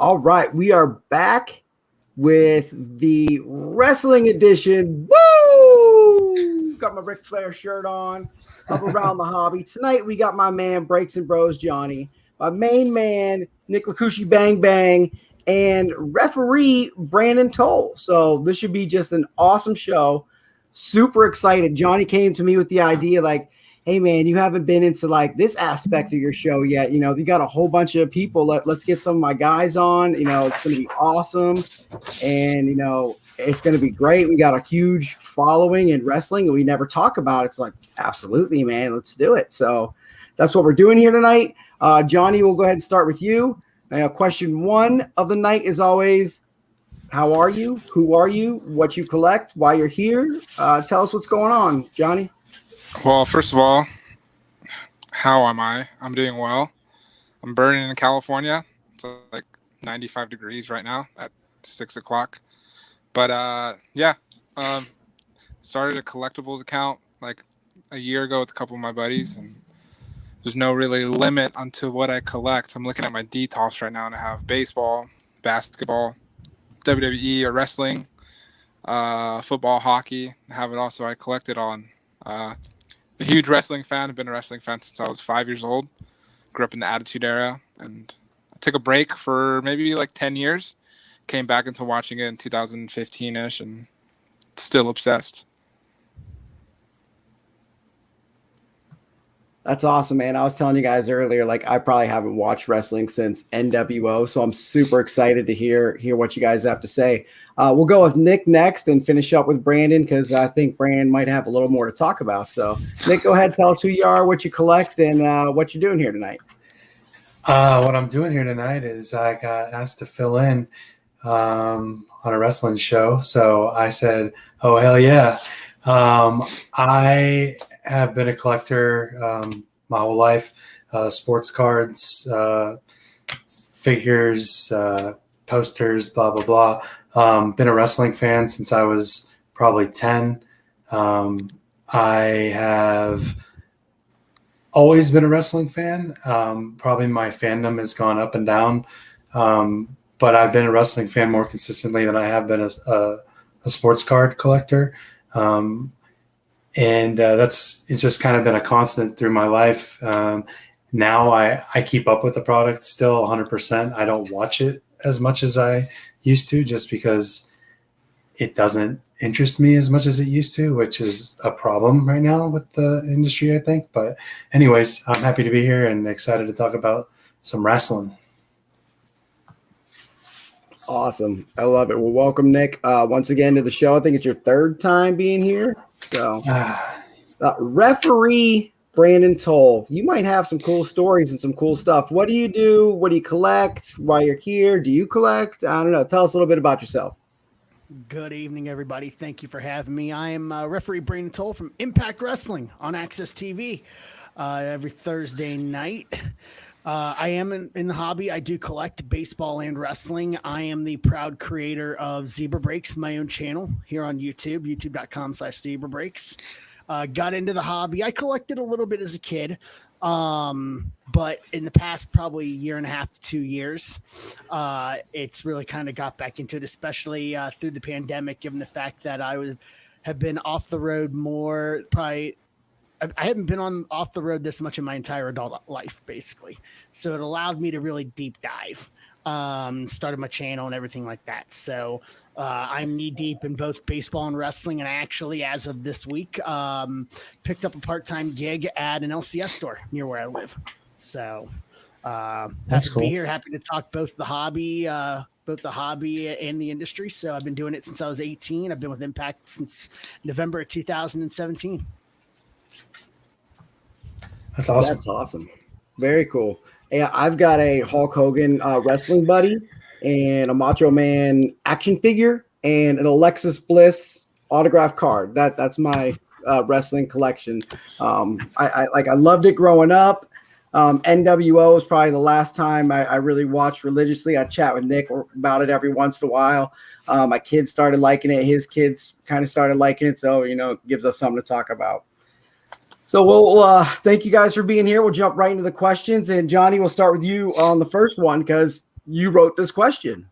All right, we are back with the wrestling edition. Woo! Got my Ric Flair shirt on, up around the hobby. Tonight we got my man Breaks and Bros Johnny, my main man Nick Lakushi Bang Bang, and referee Brandon Toll. So this should be just an awesome show. Super excited. Johnny came to me with the idea like, hey man, you haven't been into like this aspect of your show yet. You know, you got a whole bunch of people. Let's get some of my guys on. You know, it's going to be awesome. And, you know, it's going to be great. We got a huge following in wrestling and we never talk about it. It's like, absolutely, man, let's do it. So that's what we're doing here tonight. Johnny, we'll go ahead and start with you. Question one of the night is always, how are you? Who are you? What you collect? Why you're here? Tell us what's going on, Johnny. Well, first of all, how am I? I'm doing well. I'm burning in California. It's like 95 degrees right now at 6 o'clock. But started a collectibles account like a year ago with a couple of my buddies, and there's no really limit onto what I collect. I'm looking at my details right now, and I have baseball, basketball, WWE or wrestling, football, hockey. I have it all, so I collect it all. A huge wrestling fan. I've been a wrestling fan since I was 5 years old. Grew up in the Attitude Era, and I took a break for maybe like 10 years. Came back into watching it in 2015-ish, and still obsessed. That's awesome, man. I was telling you guys earlier, like I probably haven't watched wrestling since NWO, so I'm super excited to hear what you guys have to say. We'll go with Nick next and finish up with Brandon because I think Brandon might have a little more to talk about. So, Nick, go ahead, tell us who you are, what you collect, and what you're doing here tonight. What I'm doing here tonight is I got asked to fill in on a wrestling show, so I said, "Oh hell yeah!" I have been a collector my whole life, sports cards, figures, posters, blah, blah, blah. Been a wrestling fan since I was probably 10. I have always been a wrestling fan. Probably my fandom has gone up and down, but I've been a wrestling fan more consistently than I have been a sports card collector. And it's just kind of been a constant through my life. Now I keep up with the product still 100%. I don't watch it as much as I used to just because it doesn't interest me as much as it used to, which is a problem right now with the industry, I think. But anyways, I'm happy to be here and excited to talk about some wrestling. Awesome. I love it. Well, welcome, Nick, once again to the show. I think it's your third time being here. So, referee Brandon Toll, you might have some cool stories and some cool stuff. What do you do? What do you collect? Why you're here? Do you collect? I don't know. Tell us a little bit about yourself. Good evening, everybody. Thank you for having me. I am referee Brandon Toll from Impact Wrestling on Access TV every Thursday night. I am in the hobby. I do collect baseball and wrestling. I am the proud creator of Zebra Breaks, my own channel here on YouTube, youtube.com/Zebra Breaks. Got into the hobby. I collected a little bit as a kid, but in the past probably year and a half to 2 years, it's really kind of got back into it, especially through the pandemic, given the fact that have been off the road more, probably I haven't been off the road this much in my entire adult life, basically. So it allowed me to really deep dive, started my channel and everything like that. So I'm knee deep in both baseball and wrestling. And I actually, as of this week, picked up a part-time gig at an LCS store near where I live. So happy to be here. Happy to talk both the hobby and the industry. So I've been doing it since I was 18. I've been with Impact since November of 2017. That's awesome. That's awesome. Very cool. Yeah, I've got a Hulk Hogan wrestling buddy and a Macho Man action figure and an Alexis Bliss autograph card. That's my wrestling collection. I loved it growing up. NWO was probably the last time I really watched religiously. I chat with Nick about it every once in a while. My kids started liking it. His kids kind of started liking it. So, it gives us something to talk about. So we'll thank you guys for being here. We'll jump right into the questions. And Johnny, we'll start with you on the first one because you wrote this question.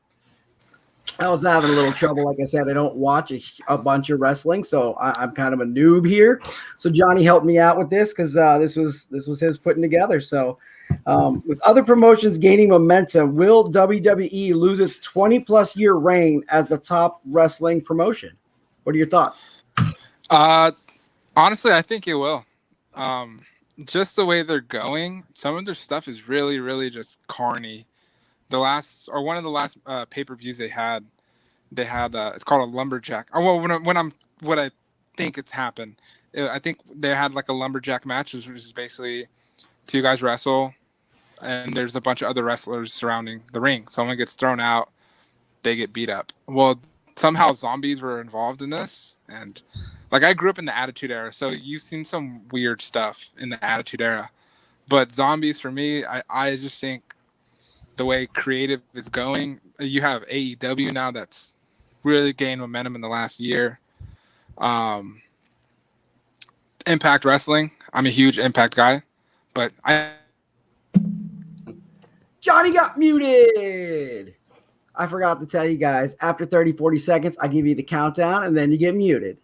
I was having a little trouble. Like I said, I don't watch a bunch of wrestling, so I'm kind of a noob here. So Johnny helped me out with this because this was his putting together. So with other promotions gaining momentum, will WWE lose its 20+ year reign as the top wrestling promotion? What are your thoughts? Honestly, I think it will. Just the way they're going, some of their stuff is really, really just carny. One of the last pay-per-views they had it's called a lumberjack. Oh, well, what I think it's happened, I think they had like a lumberjack match, which is basically two guys wrestle, and there's a bunch of other wrestlers surrounding the ring. Someone gets thrown out, they get beat up. Well, somehow zombies were involved in this, and like I grew up in the Attitude Era, so you've seen some weird stuff in the Attitude Era. But zombies, for me, I just think the way creative is going, you have AEW now that's really gained momentum in the last year. Impact Wrestling, I'm a huge Impact guy, but Johnny got muted. I forgot to tell you guys, after 30-40 seconds, I give you the countdown and then you get muted.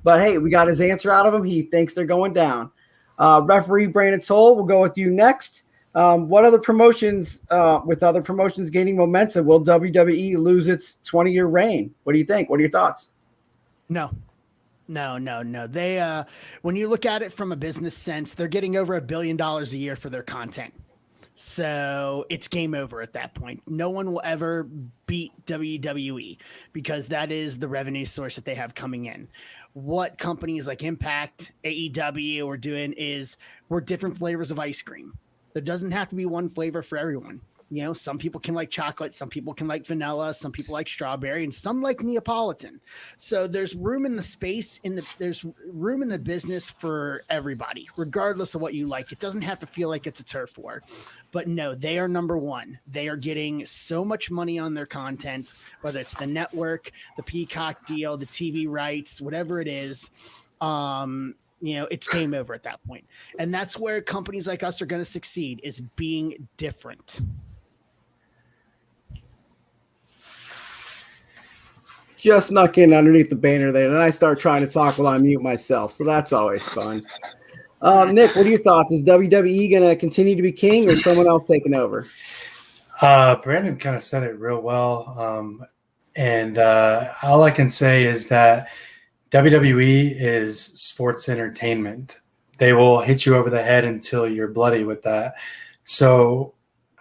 But hey, we got his answer out of him. He thinks they're going down. Referee Brandon Toll, we'll go with you next. What other promotions, with other promotions gaining momentum, will WWE lose its 20-year reign? What do you think? What are your thoughts? No. They, when you look at it from a business sense, they're getting over $1 billion a year for their content. So it's game over at that point. No one will ever beat WWE because that is the revenue source that they have coming in. What companies like Impact, AEW are doing is we're different flavors of ice cream. There doesn't have to be one flavor for everyone. You know, some people can like chocolate, some people can like vanilla, some people like strawberry, and some like Neapolitan. So there's room in the space, there's room in the business for everybody, regardless of what you like. It doesn't have to feel like it's a turf war. But no, they are number one. They are getting so much money on their content, whether it's the network, the Peacock deal, the TV rights, whatever it is. You know, it's game over at that point. And that's where companies like us are going to succeed, is being different. Just snuck in underneath the banner there. Then I start trying to talk while I mute myself. So that's always fun. Nick, what are your thoughts? Is WWE going to continue to be king or someone else taking over? Brandon kind of said it real well. And all I can say is that WWE is sports entertainment. They will hit you over the head until you're bloody with that. So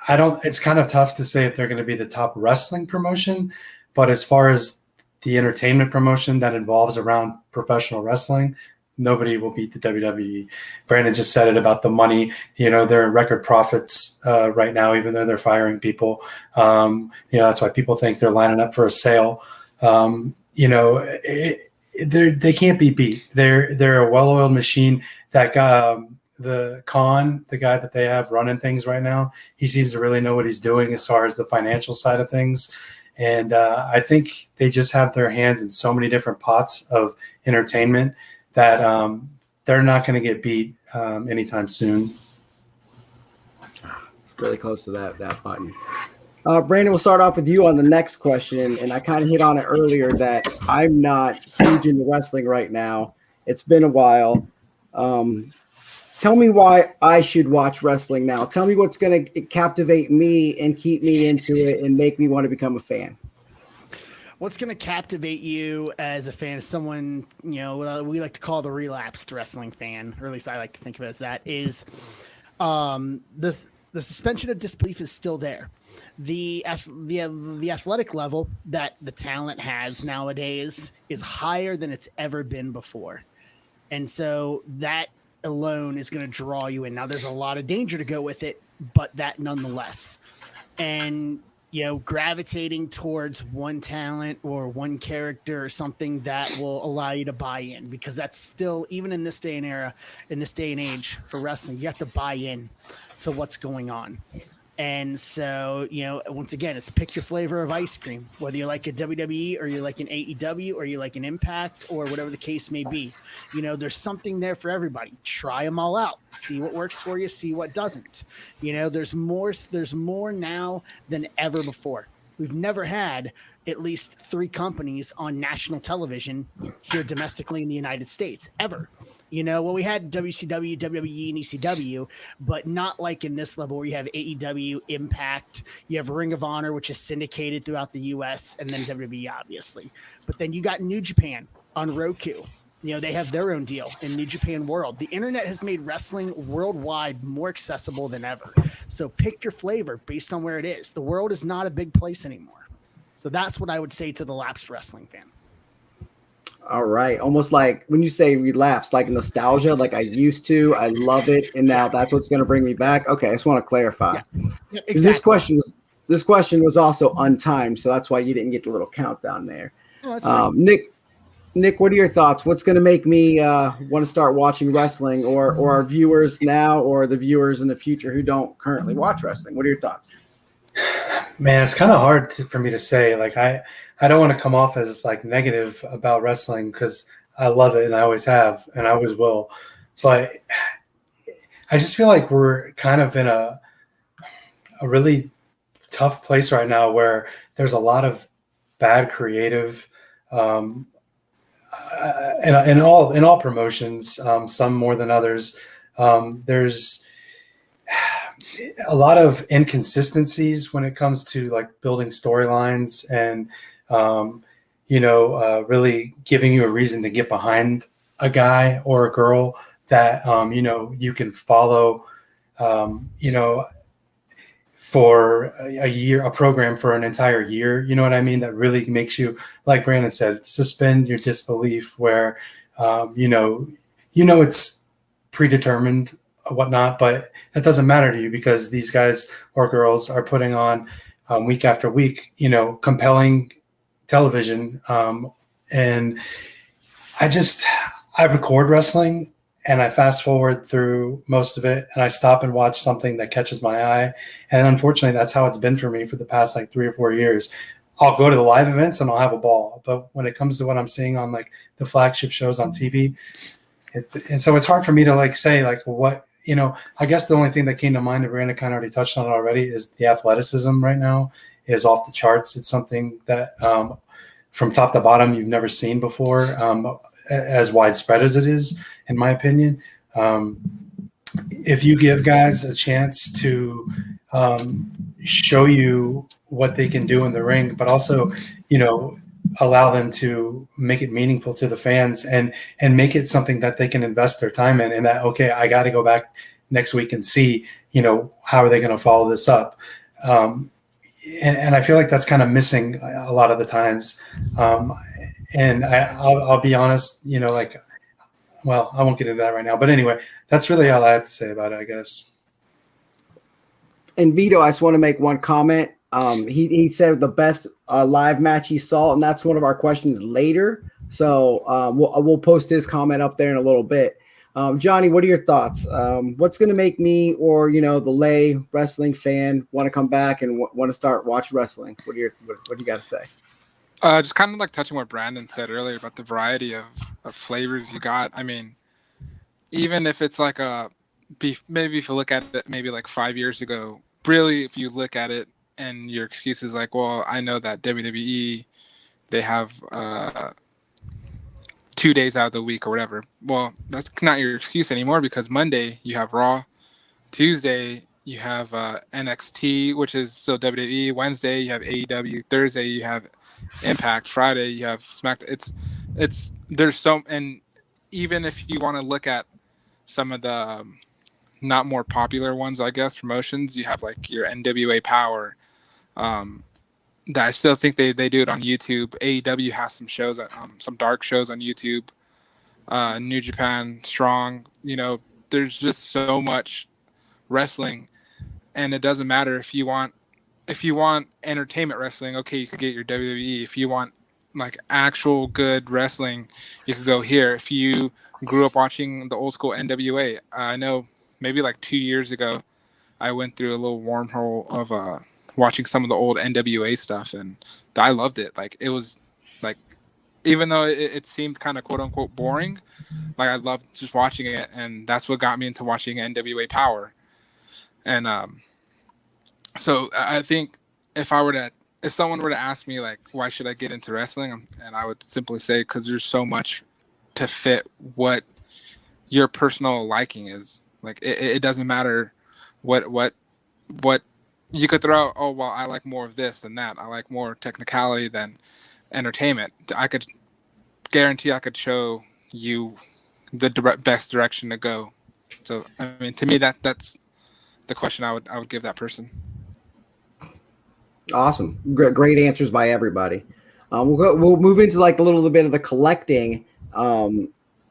it's kind of tough to say if they're going to be the top wrestling promotion, but as far as the entertainment promotion that involves around professional wrestling, nobody will beat the WWE. Brandon just said it about the money. You know, they're in record profits right now, even though they're firing people. You know, that's why people think they're lining up for a sale. You know, they can't be beat. They're a well-oiled machine. That guy, the guy that they have running things right now, he seems to really know what he's doing as far as the financial side of things. And I think they just have their hands in so many different pots of entertainment that they're not going to get beat anytime soon. Really close to that button. Brandon, we'll start off with you on the next question. And I kind of hit on it earlier that I'm not huge into wrestling right now. It's been a while. Tell me why I should watch wrestling now. Tell me what's going to captivate me and keep me into it and make me want to become a fan. What's going to captivate you as a fan, as someone, you know, we like to call the relapsed wrestling fan, or at least I like to think of it as that, is the suspension of disbelief is still there. The athletic level that the talent has nowadays is higher than it's ever been before. And so that alone is going to draw you in. Now, there's a lot of danger to go with it, but that nonetheless. And, you know, gravitating towards one talent or one character or something that will allow you to buy in, because that's still, even in this day and era, in this day and age for wrestling, you have to buy in to what's going on. And so, once again, it's pick your flavor of ice cream, whether you like a WWE or you like an AEW or you like an Impact or whatever the case may be. There's something there for everybody. Try them all out. See what works for you. See what doesn't. There's more now than ever before. We've never had at least 3 companies on national television here domestically in the United States ever. We had WCW, WWE, and ECW, but not like in this level where you have AEW, Impact, you have Ring of Honor, which is syndicated throughout the US, and then WWE, obviously. But then you got New Japan on Roku. They have their own deal in New Japan World. The internet has made wrestling worldwide more accessible than ever. So pick your flavor based on where it is. The world is not a big place anymore. So that's what I would say to the lapsed wrestling fan. All right. Almost like when you say relapse, like nostalgia, like I used to, I love it. And now that's what's going to bring me back. Okay. I just want to clarify. Yeah, exactly. This question was also untimed. So that's why you didn't get the little countdown there. Oh, Nick, what are your thoughts? What's going to make me want to start watching wrestling or our viewers now or the viewers in the future who don't currently watch wrestling? What are your thoughts? Man, it's kind of hard for me to say. Like, I don't want to come off as like negative about wrestling because I love it and I always have and I always will. But I just feel like we're kind of in a really tough place right now where there's a lot of bad creative in all promotions, some more than others. There's a lot of inconsistencies when it comes to like building storylines and really giving you a reason to get behind a guy or a girl that you can follow for a year, a program for an entire year, you know what I mean? That really makes you, like Brandon said, suspend your disbelief where, it's predetermined or whatnot, but that doesn't matter to you because these guys or girls are putting on week after week, compelling television. And I record wrestling and I fast forward through most of it and I stop and watch something that catches my eye. And unfortunately, that's how it's been for me for the past like 3 or 4 years. I'll go to the live events and I'll have a ball. But when it comes to what I'm seeing on like the flagship shows on TV, and so it's hard for me to like say like what, I guess the only thing that came to mind, and Brandon kind of already touched on it already, is the athleticism right now is off the charts. It's something that from top to bottom you've never seen before, as widespread as it is, in my opinion. If you give guys a chance to show you what they can do in the ring, but also, allow them to make it meaningful to the fans and make it something that they can invest their time in, and that, okay, I got to go back next week and see, how are they going to follow this up? And I feel like that's kind of missing a lot of the times. And I'll be honest, well, I won't get into that right now, but anyway, that's really all I have to say about it, I guess. And Vito, I just want to make one comment. He said the best live match he saw, and that's one of our questions later. So we'll post his comment up there in a little bit. Johnny, what are your thoughts? What's going to make me or the lay wrestling fan want to come back and want to start watching wrestling? What do you got to say? Just kind of like touching what Brandon said earlier about the variety of flavors you got. I mean, even if it's like maybe if you look at it maybe like 5 years ago, really, if you look at it and your excuse is like, well, I know that WWE, they have 2 days out of the week or whatever. Well, that's not your excuse anymore because Monday you have Raw, Tuesday you have NXT, which is still WWE, Wednesday you have AEW, Thursday you have Impact, Friday you have SmackDown. There's so, and even if you want to look at some of the not more popular ones, I guess, promotions, you have like your NWA Power, that I still think they do it on YouTube. AEW has some shows, some dark shows on YouTube. New Japan Strong, there's just so much wrestling, and it doesn't matter if you want entertainment wrestling. Okay, you could get your WWE. If you want like actual good wrestling, you could go here. If you grew up watching the old school NWA, I know maybe like 2 years ago, I went through a little wormhole of watching some of the old NWA stuff, and I loved it. Like it was like, even though it seemed kind of quote unquote boring, like I loved just watching it, and that's what got me into watching NWA Power. And so I think if someone were to ask me like, why should I get into wrestling, and I would simply say because there's so much to fit what your personal liking is. Like it doesn't matter what you could throw out. Oh well, I like more of this than that. I like more technicality than entertainment. I could guarantee I could show you the best direction to go. So I mean, to me, that's the question I would give that person. Awesome, great answers by everybody. We'll move into like a little bit of the collecting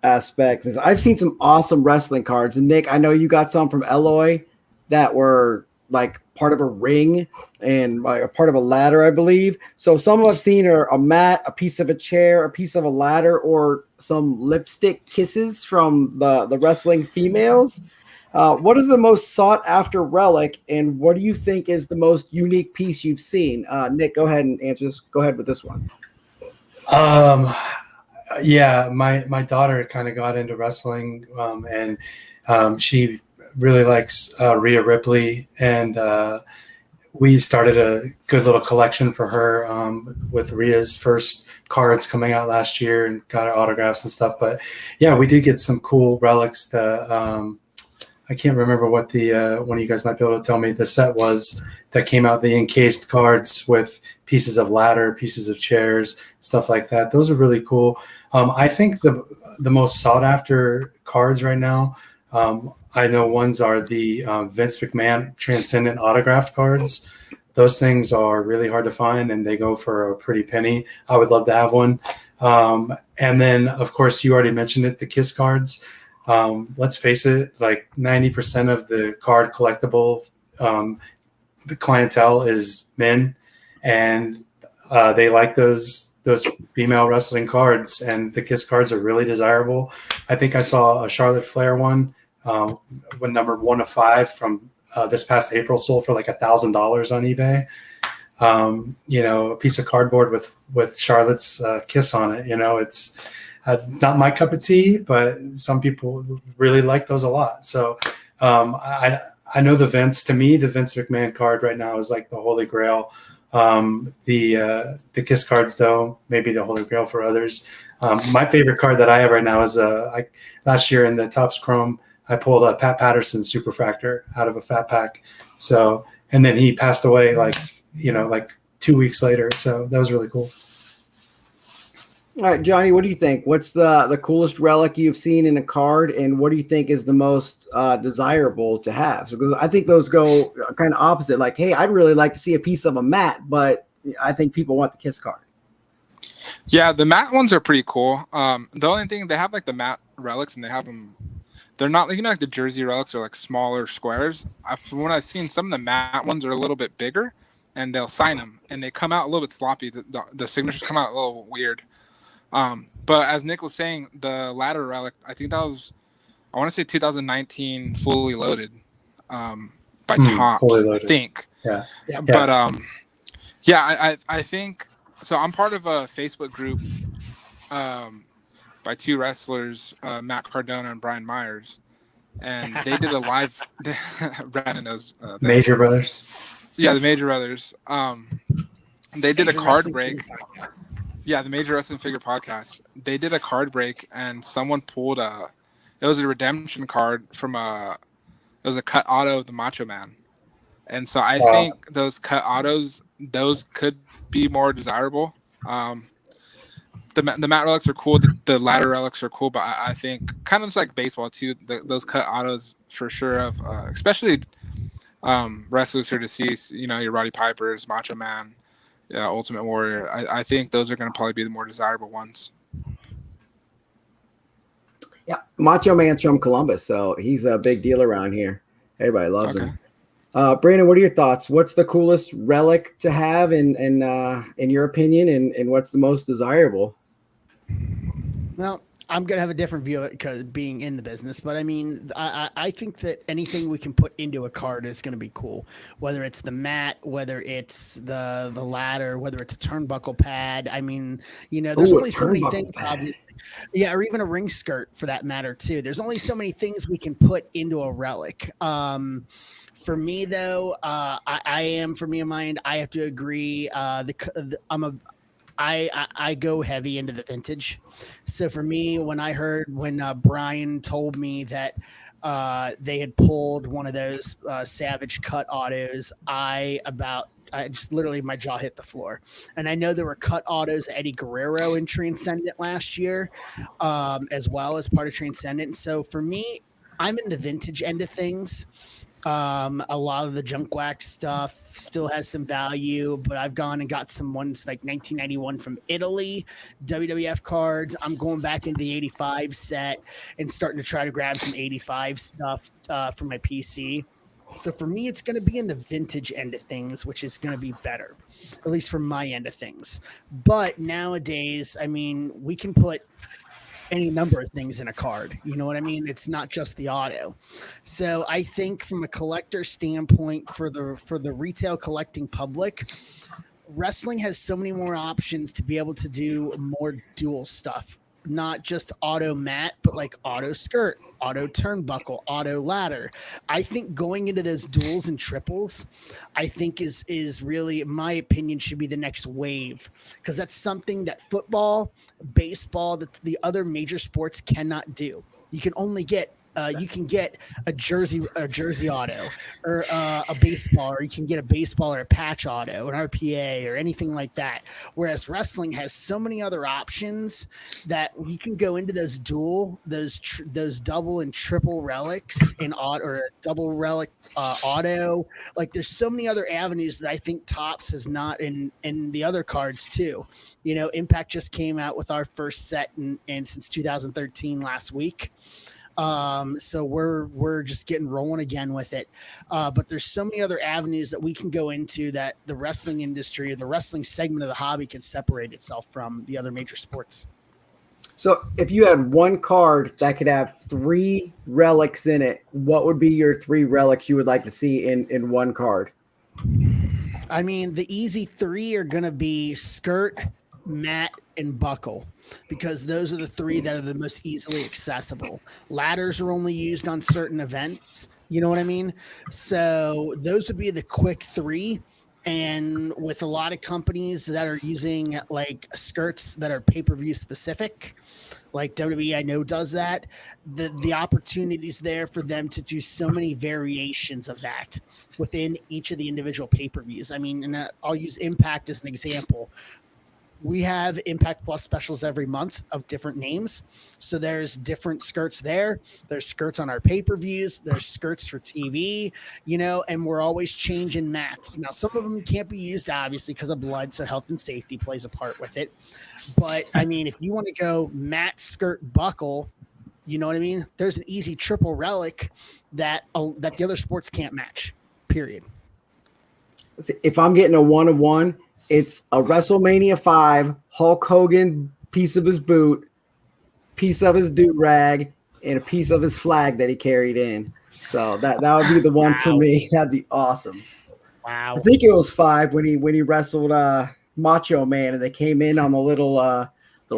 aspect, because I've seen some awesome wrestling cards. And Nick, I know you got some from Eloy that were like part of a ring and like a part of a ladder, I believe. So some I've seen are a mat, a piece of a chair, a piece of a ladder, or some lipstick kisses from the wrestling females. What is the most sought after relic, and what do you think is the most unique piece you've seen? Nick, go ahead and answer this. Go ahead with this one. Yeah, my daughter kind of got into wrestling, and she really likes Rhea Ripley, and we started a good little collection for her with Rhea's first cards coming out last year, and got her autographs and stuff. But yeah, we did get some cool relics. I can't remember what the one of you guys might be able to tell me the set was that came out, the encased cards with pieces of ladder, pieces of chairs, stuff like that. Those are really cool. I think the most sought after cards right now, I know ones are the Vince McMahon Transcendent autographed cards. Those things are really hard to find, and they go for a pretty penny. I would love to have one. And then, of course, you already mentioned it, the Kiss cards. Let's face it, like 90% of the card collectible, the clientele is men, and they like those female wrestling cards, and the Kiss cards are really desirable. I think I saw a Charlotte Flair one, when number 1 of 5 from this past April sold for like $1,000 on eBay. A piece of cardboard with Charlotte's kiss on it. It's not my cup of tea, but some people really like those a lot. So I know the Vince McMahon card right now is like the holy grail. The Kiss cards, though, maybe the holy grail for others. My favorite card that I have right now is last year in the Topps Chrome, I pulled a Pat Patterson Superfractor out of a fat pack. So, and then he passed away like 2 weeks later. So that was really cool. All right, Johnny, what do you think? What's the coolest relic you've seen in a card, and what do you think is the most desirable to have? So, because I think those go kind of opposite. Like, hey, I'd really like to see a piece of a mat, but I think people want the Kiss card. Yeah, the matte ones are pretty cool. The only thing, they have like the matte relics, and they have them. They're not like, like the Jersey relics are like smaller squares. From what I've seen, some of the matte ones are a little bit bigger, and they'll sign them, and they come out a little bit sloppy. The signatures come out a little weird. But as Nick was saying, the ladder relic, I think that was, I want to say 2019 fully loaded, by Topps, I think. Yeah. But I think so. I'm part of a Facebook group by two wrestlers, Matt Cardona and Brian Myers, and they did a live. Brandon knows Major Brothers. Yeah, the Major Brothers. They did a card break. Yeah, the Major Wrestling Figure Podcast. They did a card break, and someone pulled it was a redemption card from it was a cut auto of the Macho Man. And so I think those cut autos, those could be more desirable. The matte relics are cool. The ladder relics are cool, but I think kind of just like baseball too, those cut autos for sure of, especially wrestlers who are deceased, your Roddy Pipers, Macho Man, Ultimate Warrior. I think those are going to probably be the more desirable ones. Yeah, Macho Man's from Columbus, so he's a big deal around here. Everybody loves him. Brandon, what are your thoughts? What's the coolest relic to have in your opinion, and what's the most desirable? Well, I'm gonna have a different view of it because being in the business, but I mean, I think that anything we can put into a card is gonna be cool. Whether it's the mat, whether it's the ladder, whether it's a turnbuckle pad. I mean, there's only so many things, obviously. Yeah, or even a ring skirt for that matter too. There's only so many things we can put into a relic. For me though, I am for me in mind. I have to agree. I go heavy into the vintage. So for me, when Brian told me that they had pulled one of those Savage cut autos, I just literally my jaw hit the floor. And I know there were cut autos Eddie Guerrero in Transcendent last year, as well as part of Transcendent. So for me, I'm in the vintage end of things. A lot of the junk wax stuff still has some value, but I've gone and got some ones like 1991 from Italy, WWF cards. I'm going back into the 85 set and starting to try to grab some 85 stuff for my PC. So for me, it's going to be in the vintage end of things, which is going to be better, at least from my end of things. But nowadays, I mean, we can put any number of things in a card. You know what I mean? It's not just the auto. So I think from a collector standpoint, for the retail collecting public, wrestling has so many more options to be able to do more dual stuff. Not just auto mat, but like auto skirt, auto turnbuckle, auto ladder. I think going into those duals and triples, I think is really, in my opinion, should be the next wave, because that's something that football, baseball, that the other major sports cannot do. You can only get a jersey auto, or a baseball, or you can get a baseball or a patch auto, an RPA, or anything like that. Whereas wrestling has so many other options that you can go into those those double and triple relics in auto, or a double relic auto. Like there's so many other avenues that I think Topps has not in the other cards too. Impact just came out with our first set and since 2013 last week. So we're just getting rolling again with it. But there's so many other avenues that we can go into that the wrestling industry or the wrestling segment of the hobby can separate itself from the other major sports. So if you had one card that could have 3 relics in it, what would be your 3 relics you would like to see in one card? I mean, the easy 3 are going to be skirt, mat, and buckle, because those are the 3 that are the most easily accessible. Ladders are only used on certain events. You know what I mean? So those would be the quick 3. And with a lot of companies that are using like skirts that are pay-per-view specific, like WWE, I know does that, the opportunities there for them to do so many variations of that within each of the individual pay-per-views. I mean, and I'll use Impact as an example. We have Impact Plus specials every month of different names. So there's different skirts there. There's skirts on our pay-per-views. There's skirts for TV, and we're always changing mats. Now, some of them can't be used, obviously, because of blood. So health and safety plays a part with it. But, I mean, if you want to go mat, skirt, buckle, you know what I mean? There's an easy triple relic that the other sports can't match, period. If I'm getting a 1-of-1, it's a WrestleMania 5 Hulk Hogan piece of his boot, piece of his do-rag, and a piece of his flag that he carried in. So that would be the one for me. That'd be awesome. Wow. I think it was 5 when he wrestled Macho Man, and they came in on the little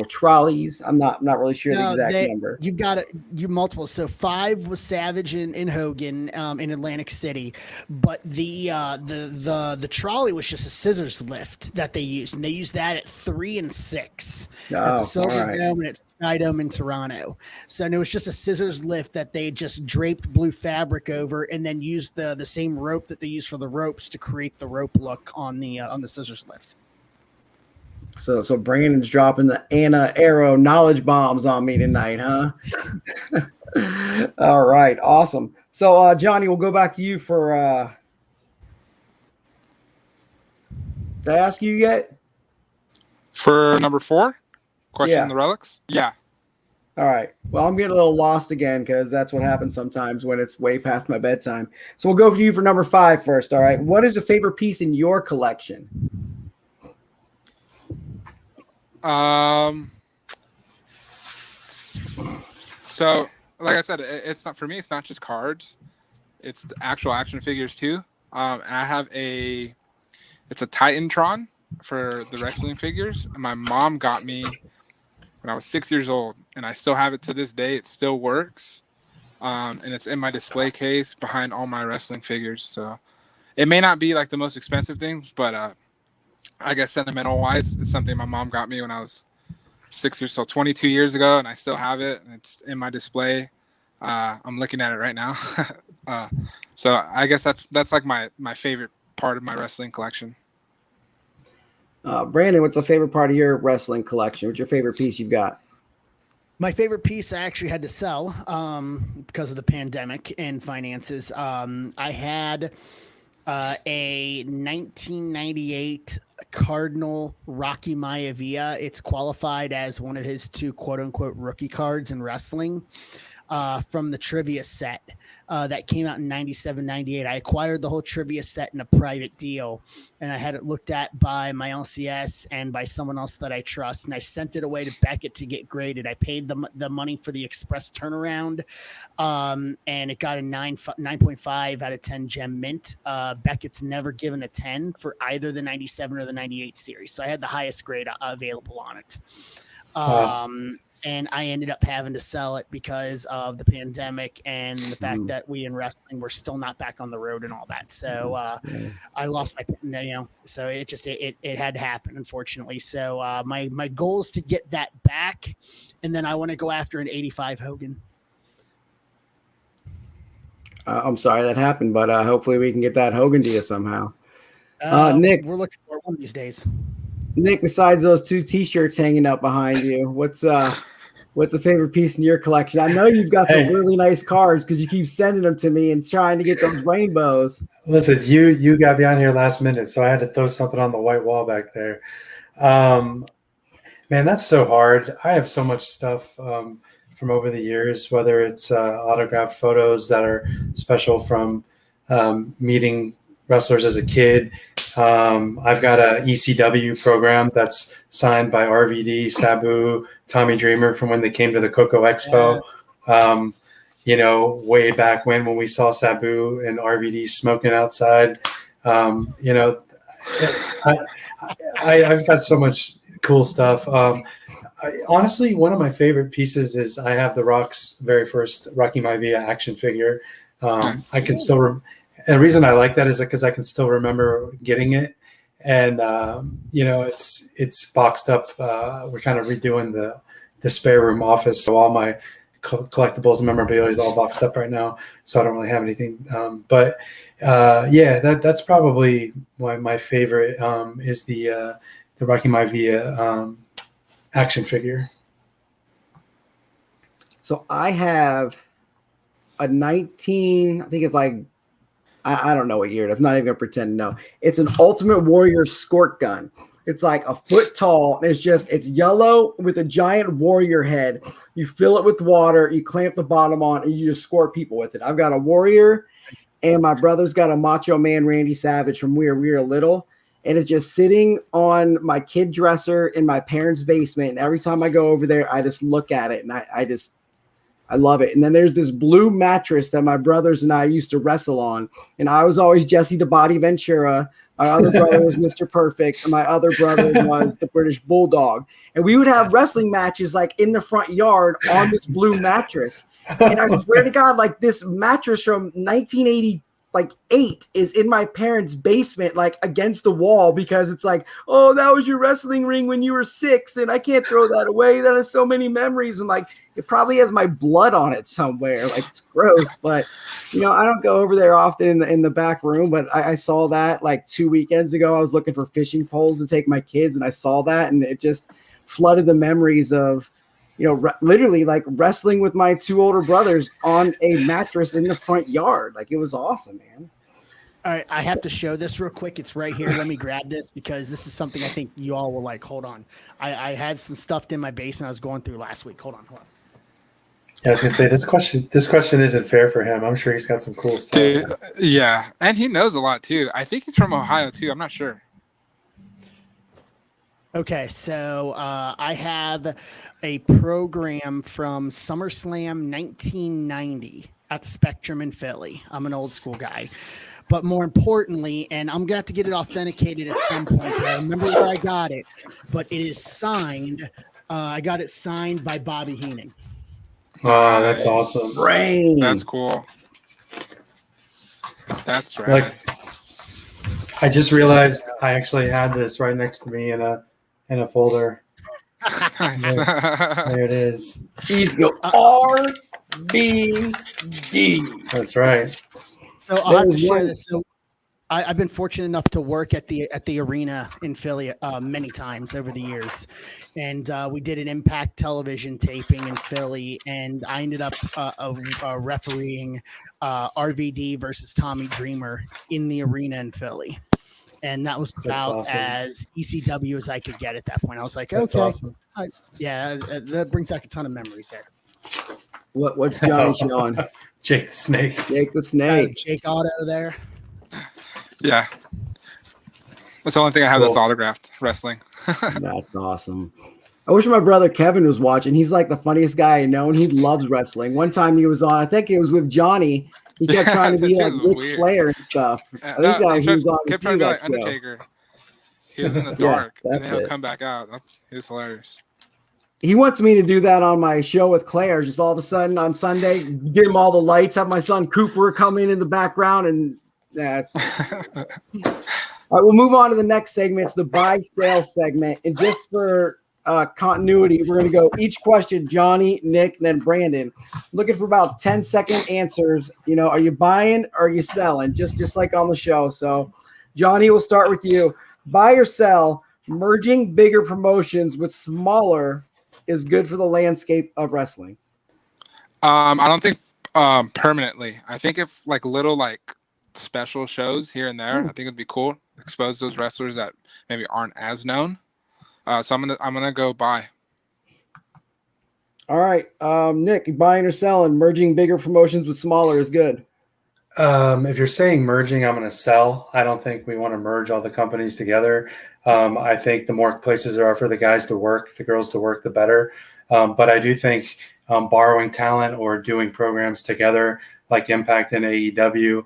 trolleys. I'm not really sure the exact number. You've got you multiple. So 5 was Savage in Hogan in Atlantic City, but the trolley was just a scissors lift that they used, and they used that at 3 and 6 at the Silver Dome and at Sky Dome in Toronto. So it was just a scissors lift that they just draped blue fabric over, and then used the same rope that they used for the ropes to create the rope look on the scissors lift. So Brandon's dropping the Anna Arrow knowledge bombs on me tonight, huh? All right, awesome. So Johnny, we'll go back to you for did I ask you yet? For number 4? Question Yeah. on the relics? Yeah. All right. Well, I'm getting a little lost again because that's what happens sometimes when it's way past my bedtime. So we'll go for you for number 5 first, all right? What is a favorite piece in your collection? So, like I said, it's not for me. It's not just cards; it's the actual action figures too. And I have it's a Titantron for the wrestling figures. And my mom got me when I was 6 years old, and I still have it to this day. It still works, and it's in my display case behind all my wrestling figures. So it may not be like the most expensive things, but I guess sentimental wise, it's something my mom got me when I was 6 years, so 22 years ago, and I still have it, and it's in my display. I'm looking at it right now. So I guess that's like my favorite part of my wrestling collection. Brandon, what's the favorite part of your wrestling collection? What's your favorite piece you've got? My favorite piece I actually had to sell because of the pandemic and finances. I had a 1998 Cardinal Rocky Maivia. It's qualified as one of his 2 quote-unquote rookie cards in wrestling from the trivia set that came out in 97, 98. I acquired the whole trivia set in a private deal, and I had it looked at by my LCS and by someone else that I trust, and I sent it away to Beckett to get graded. I paid the money for the express turnaround, and it got a 9.5 out of 10 gem mint. Beckett's never given a 10 for either the 97 or the 98 series, so I had the highest grade available on it. And I ended up having to sell it because of the pandemic and the fact that we in wrestling were still not back on the road and all that. So I lost my, so it had to happen, unfortunately. So my goal is to get that back, and then I want to go after an 85 Hogan. I'm sorry that happened, but hopefully we can get that Hogan to you somehow. Nick, we're looking for one of these days. Nick, besides those 2 T-shirts hanging up behind you, what's a favorite piece in your collection? I know you've got some really nice cards because you keep sending them to me and trying to get those rainbows. Listen, you got me on here last minute, so I had to throw something on the white wall back there. Man, that's so hard. I have so much stuff from over the years, whether it's autographed photos that are special from meeting wrestlers as a kid. I've got a ECW program that's signed by RVD, Sabu, Tommy Dreamer from when they came to the Coco Expo. Way back when we saw Sabu and RVD smoking outside. I've got so much cool stuff. Honestly, one of my favorite pieces is I have the Rock's very first Rocky Maivia action figure. I can still and the reason I like that is because I can still remember getting it, and it's boxed up. We're kind of redoing the spare room office, so all my collectibles and memorabilia is all boxed up right now. So I don't really have anything. But that's probably my favorite is the Rocky Maivia action figure. So I have a 19. I think it's like. I don't know what year. I'm not even gonna pretend to know. It's an Ultimate Warrior squirt gun. It's like a foot tall. It's yellow with a giant warrior head. You fill it with water. You clamp the bottom on, and you just squirt people with it. I've got a warrior, and my brother's got a Macho Man Randy Savage from when we were little, and it's just sitting on my kid dresser in my parents' basement. And every time I go over there, I just look at it, and I love it. And then there's this blue mattress that my brothers and I used to wrestle on. And I was always Jesse the Body Ventura. My other brother was Mr. Perfect. And my other brother was the British Bulldog. And we would have wrestling matches like in the front yard on this blue mattress. And I swear to God, like this mattress from 1988 is in my parents' basement, like against the wall, because it's like, oh, that was your wrestling ring when you were 6, and I can't throw that away. That has so many memories, and like it probably has my blood on it somewhere. Like it's gross, but I don't go over there often in the back room. But I saw that like 2 weekends ago. I was looking for fishing poles to take my kids, and I saw that, and it just flooded the memories of literally like wrestling with my 2 older brothers on a mattress in the front yard. Like it was awesome, man. All right, I have to show this real quick. It's right here. Let me grab this because this is something I think you all will like. Hold on. I had some stuff in my basement I was going through last week. Hold on. Yeah, I was gonna say this question isn't fair for him. I'm sure he's got some cool stuff. Dude, yeah, and he knows a lot too. I think he's from Ohio too. I'm not sure. Okay, so I have a program from SummerSlam 1990 at the Spectrum in Philly. I'm an old school guy. But more importantly, and I'm going to have to get it authenticated at some point, but I remember where I got it, but it is signed. I got it signed by Bobby Heenan. Oh, that's Nice. awesome. Brain. That's cool. That's right. Like, I just realized I actually had this right next to me in a folder. Nice. There it is. He's the RBD. That's right. So I'll have to There's share one- this. So I've been fortunate enough to work at the arena in Philly many times over the years, and we did an Impact Television taping in Philly, and I ended up refereeing RVD versus Tommy Dreamer in the arena in Philly, and that was about awesome. as ECW as I could get at that point. I was like, That's okay, awesome. yeah, that brings back a ton of memories there. What's Johnny showing? Jake the Snake. Jake the Snake. Jake Otto there. Yeah. That's the only thing I have that's autographed, wrestling. That's awesome. I wish my brother Kevin was watching. He's like the funniest guy I know, and he loves wrestling. One time he was on, I think it was with Johnny. He kept trying to be that like dude was Ric weird. Flair and stuff. I think No, he was on kept the trying to be like show. Undertaker. He was in the Yeah, dark, and that's then he'll it. come back out. He was hilarious. He wants me to do that on my show with Claire. Just all of a sudden on Sunday, get him all the lights, have my son Cooper come in the background, and that's all right. We'll move on to the next segment. It's the buy sale segment, and just for continuity, we're going to go each question, Johnny, Nick, and then Brandon. Looking for about 10-second answers. You know, are you buying or are you selling? Just like on the show. So, Johnny, we'll start with you. Buy or sell? Merging bigger promotions with smaller is good for the landscape of wrestling. I don't think permanently. I think if like little like special shows here and there, I think it'd be cool. Expose those wrestlers that maybe aren't as known. So I'm gonna go buy. All right, Nick, buying or selling? Merging bigger promotions with smaller is good. If you're saying merging, I'm going to sell. I don't think we want to merge all the companies together. I think the more places there are for the guys to work, the girls to work, the better. But I do think borrowing talent or doing programs together like Impact and AEW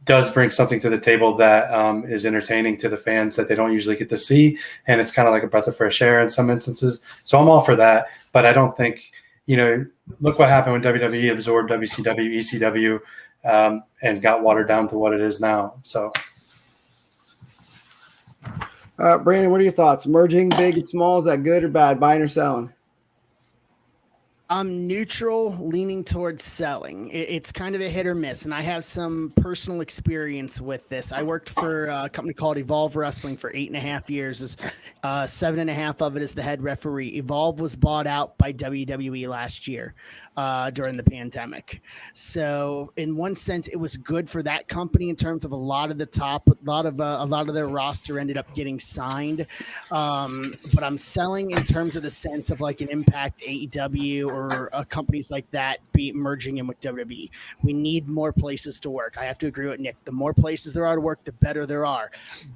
does bring something to the table that is entertaining to the fans that they don't usually get to see. And it's kind of like a breath of fresh air in some instances. So I'm all for that. But I don't think, look what happened when WWE absorbed WCW, ECW, and got watered down to what it is now. So, Brandon, what are your thoughts? Merging big and small, is that good or bad? Buying or selling? I'm neutral, leaning towards selling. It's kind of a hit or miss, and I have some personal experience with this. I worked for a company called Evolve Wrestling for 8.5 years. 7.5 of it as the head referee. Evolve was bought out by WWE last year during the pandemic. So, in one sense, it was good for that company in terms of a lot of their roster ended up getting signed. But I'm selling in terms of the sense of like an Impact, AEW, or companies like that be merging in with WWE. We need more places to work. I have to agree with Nick. The more places there are to work, the better there are.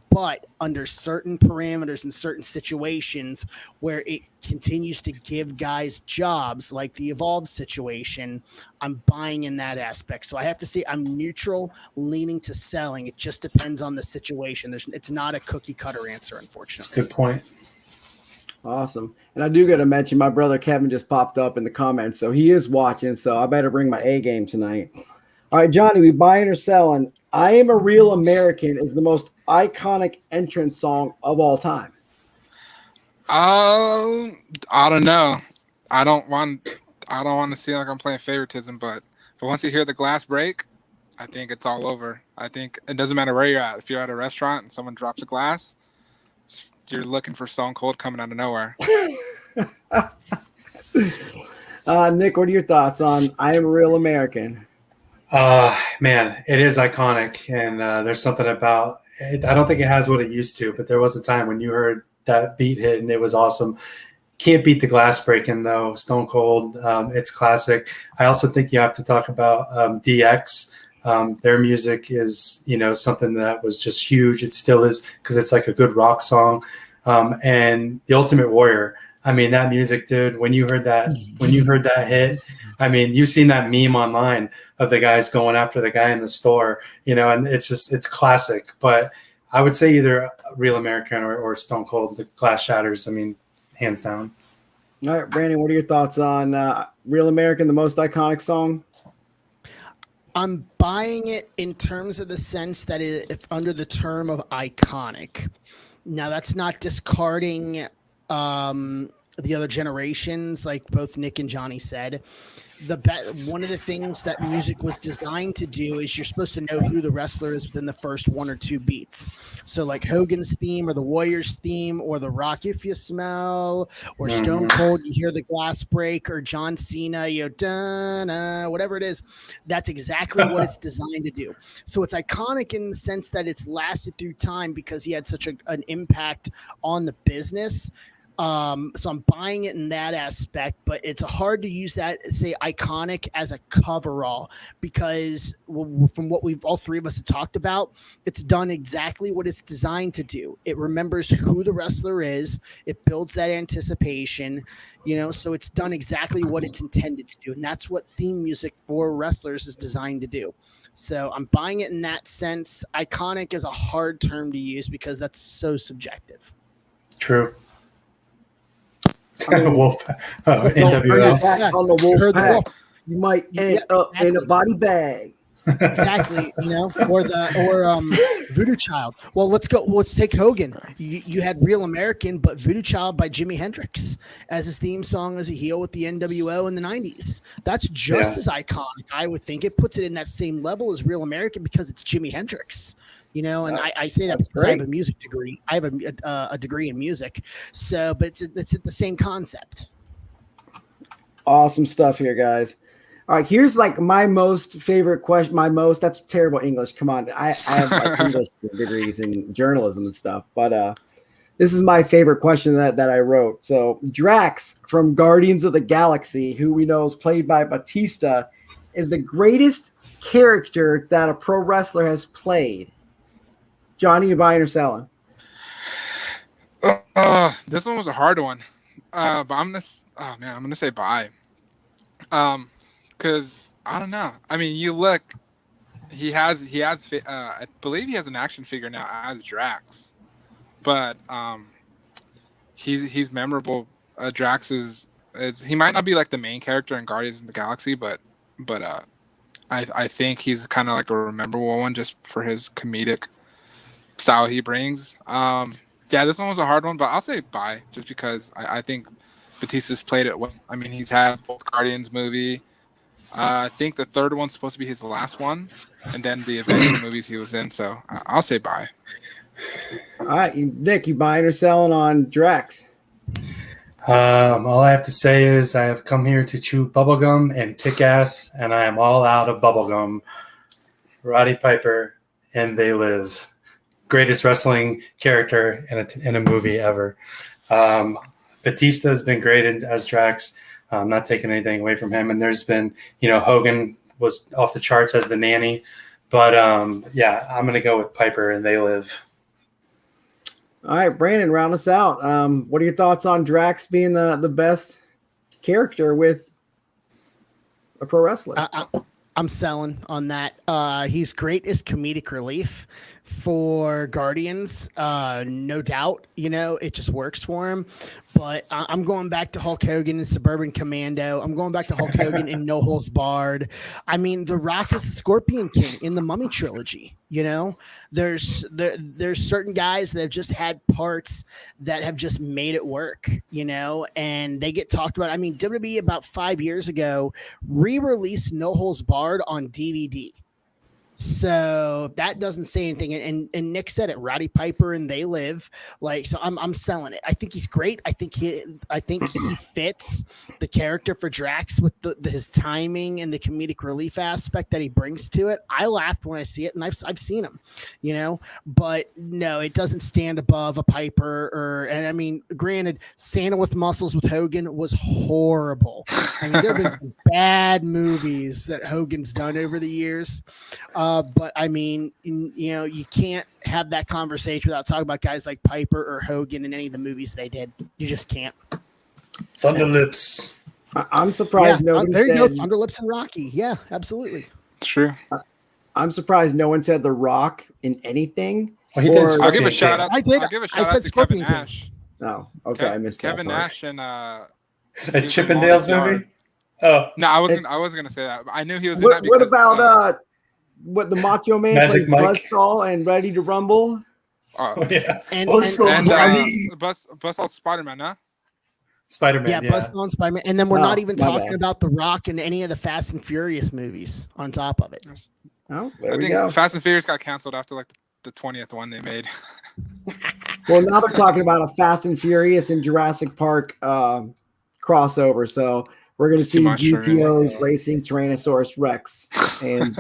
But under certain parameters and certain situations where it continues to give guys jobs, like the Evolve situation, I'm buying in that aspect. So I have to say I'm neutral, leaning to selling. It just depends on the situation. It's not a cookie cutter answer, unfortunately. good point. Awesome. And I do got to mention my brother Kevin just popped up in the comments, so he is watching. So I better bring my A game tonight. All right, Johnny, we buying or selling? I Am a Real American is the most iconic entrance song of all time. I don't know. I don't want to seem like I'm playing favoritism, but once you hear the glass break, I think it's all over. I think it doesn't matter where you're at. If you're at a restaurant and someone drops a glass, you're looking for Stone Cold coming out of nowhere. Nick, what are your thoughts on I Am a Real American? Man, it is iconic, and there's something about it. I don't think it has what it used to, but there was a time when you heard that beat hit and it was awesome. Can't beat the glass breaking though. Stone Cold, it's classic. I also think you have to talk about DX. Their music is, something that was just huge. It still is because it's like a good rock song. And The Ultimate Warrior. I mean, that music, dude, when you heard that hit, I mean, you've seen that meme online of the guys going after the guy in the store, and it's classic. But I would say either Real American or Stone Cold, The Glass Shatters. I mean, hands down. All right, Brandon, what are your thoughts on Real American, the most iconic song? I'm buying it in terms of the sense that if under the term of iconic. Now, that's not discarding the other generations, like both Nick and Johnny said. One of the things that music was designed to do is you're supposed to know who the wrestler is within the first one or two beats. So like Hogan's theme or the Warriors theme or the Rock If You Smell or Stone Cold, you hear the glass break, or John Cena, whatever it is. That's exactly what it's designed to do. So it's iconic in the sense that it's lasted through time because he had such an impact on the business. So I'm buying it in that aspect, but it's hard to use that, say, iconic as a coverall, because from what all three of us have talked about, it's done exactly what it's designed to do. It remembers who the wrestler is. It builds that anticipation, so it's done exactly what it's intended to do. And that's what theme music for wrestlers is designed to do. So I'm buying it in that sense. Iconic is a hard term to use because that's so subjective. True. I mean, Wolf, NWO. On the wolf pack, you might end up in a body bag. Exactly, or Voodoo Child. Well, let's take Hogan. You had Real American, but Voodoo Child by Jimi Hendrix as his theme song as a heel with the NWO in the 90s. That's just as iconic, I would think. It puts it in that same level as Real American because it's Jimi Hendrix. And I say that because I have a music degree. I have a degree in music. So, but it's the same concept. Awesome stuff here, guys. All right, here's like my most favorite question. That's terrible English. Come on. I have like English degrees in journalism and stuff, but this is my favorite question that I wrote. So Drax from Guardians of the Galaxy, who we know is played by Batista, is the greatest character that a pro wrestler has played. Johnny, you buying or selling? This one was a hard one, but I'm gonna say buy. Because I don't know. I mean, you look. He has. I believe he has an action figure now as Drax, but he's memorable. Drax is. He might not be like the main character in Guardians of the Galaxy, but I think he's kind of like a memorable one just for his comedic style he brings. This one was a hard one, but I'll say buy just because I think Batista's played it well. I mean, he's had both Guardians movie. I think the third one's supposed to be his last one, and then the Avengers movies he was in. So I'll say buy. All right, Nick, you buying or selling on Drax? All I have to say is I have come here to chew bubblegum and kick ass, and I am all out of bubblegum. Roddy Piper and They Live. Greatest wrestling character in a movie ever. Batista has been great as Drax. I'm not taking anything away from him. And there's been, Hogan was off the charts as the nanny. But, I'm going to go with Piper and They Live. All right, Brandon, round us out. What are your thoughts on Drax being the best character with a pro wrestler? I'm selling on that. He's great as comedic relief for Guardians, no doubt. It just works for him. But I'm going back to Hulk Hogan in Suburban Commando. I'm going back to Hulk Hogan in No Holds Barred. I mean, The Rock is the Scorpion King in the Mummy trilogy. There's certain guys that have just had parts that have just made it work. And they get talked about. I mean, WWE about 5 years ago re-released No Holds Barred on DVD. So that doesn't say anything. And Nick said it, Roddy Piper and They Live. So I'm selling it. I think he's great. I think he fits the character for Drax with his timing and the comedic relief aspect that he brings to it. I laughed when I see it, and I've seen him, but no, it doesn't stand above a Piper and I mean, granted, Santa with Muscles with Hogan was horrible. I mean, there have been bad movies that Hogan's done over the years. But I mean, you can't have that conversation without talking about guys like Piper or Hogan in any of the movies they did. You just can't. Thunderlips. I'm surprised nobody there you go, said Thunderlips and Rocky. Yeah, absolutely. It's true. I'm surprised no one said The Rock in anything. Well, he did Or- I'll give a Scorpion shout King. out. I did. I'll give a I shout said out to Kevin Scorpion King. Nash. Oh, okay. I missed Kevin that part. Nash and A he was in Chippendales Longest Yard. movie? Oh, No, I wasn't gonna say that. I knew he was in What, that what because about what the Macho Man Magic plays Mike. Buzzsaw and Ready to Rumble? oh yeah. And- Buzzsaw and- Ready. Buzzsaw Spider-Man, huh? Spider-Man, Yeah, yeah. Buzzsaw and Spider-Man. And then we're not even my talking bad. about The Rock and any of the Fast and Furious movies on top of it. Oh, there I we think go. Fast and Furious got canceled after like the 20th one they made. Well, now they're talking about a Fast and Furious and Jurassic Park crossover. So we're going to It's too see much for me. GTOs racing Tyrannosaurus Rex. And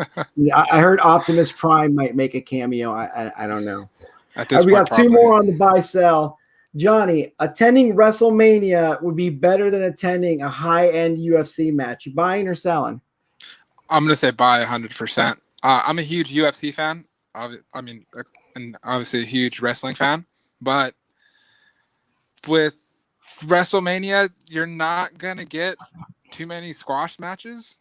I heard Optimus Prime might make a cameo. I don't know. At this We point, got two probably. more on the buy sell. Johnny, attending WrestleMania would be better than attending a high-end UFC match. You buying or selling? I'm gonna say buy 100%. I'm a huge UFC fan. I mean, and obviously a huge wrestling fan. But with WrestleMania, you're not gonna get too many squash matches,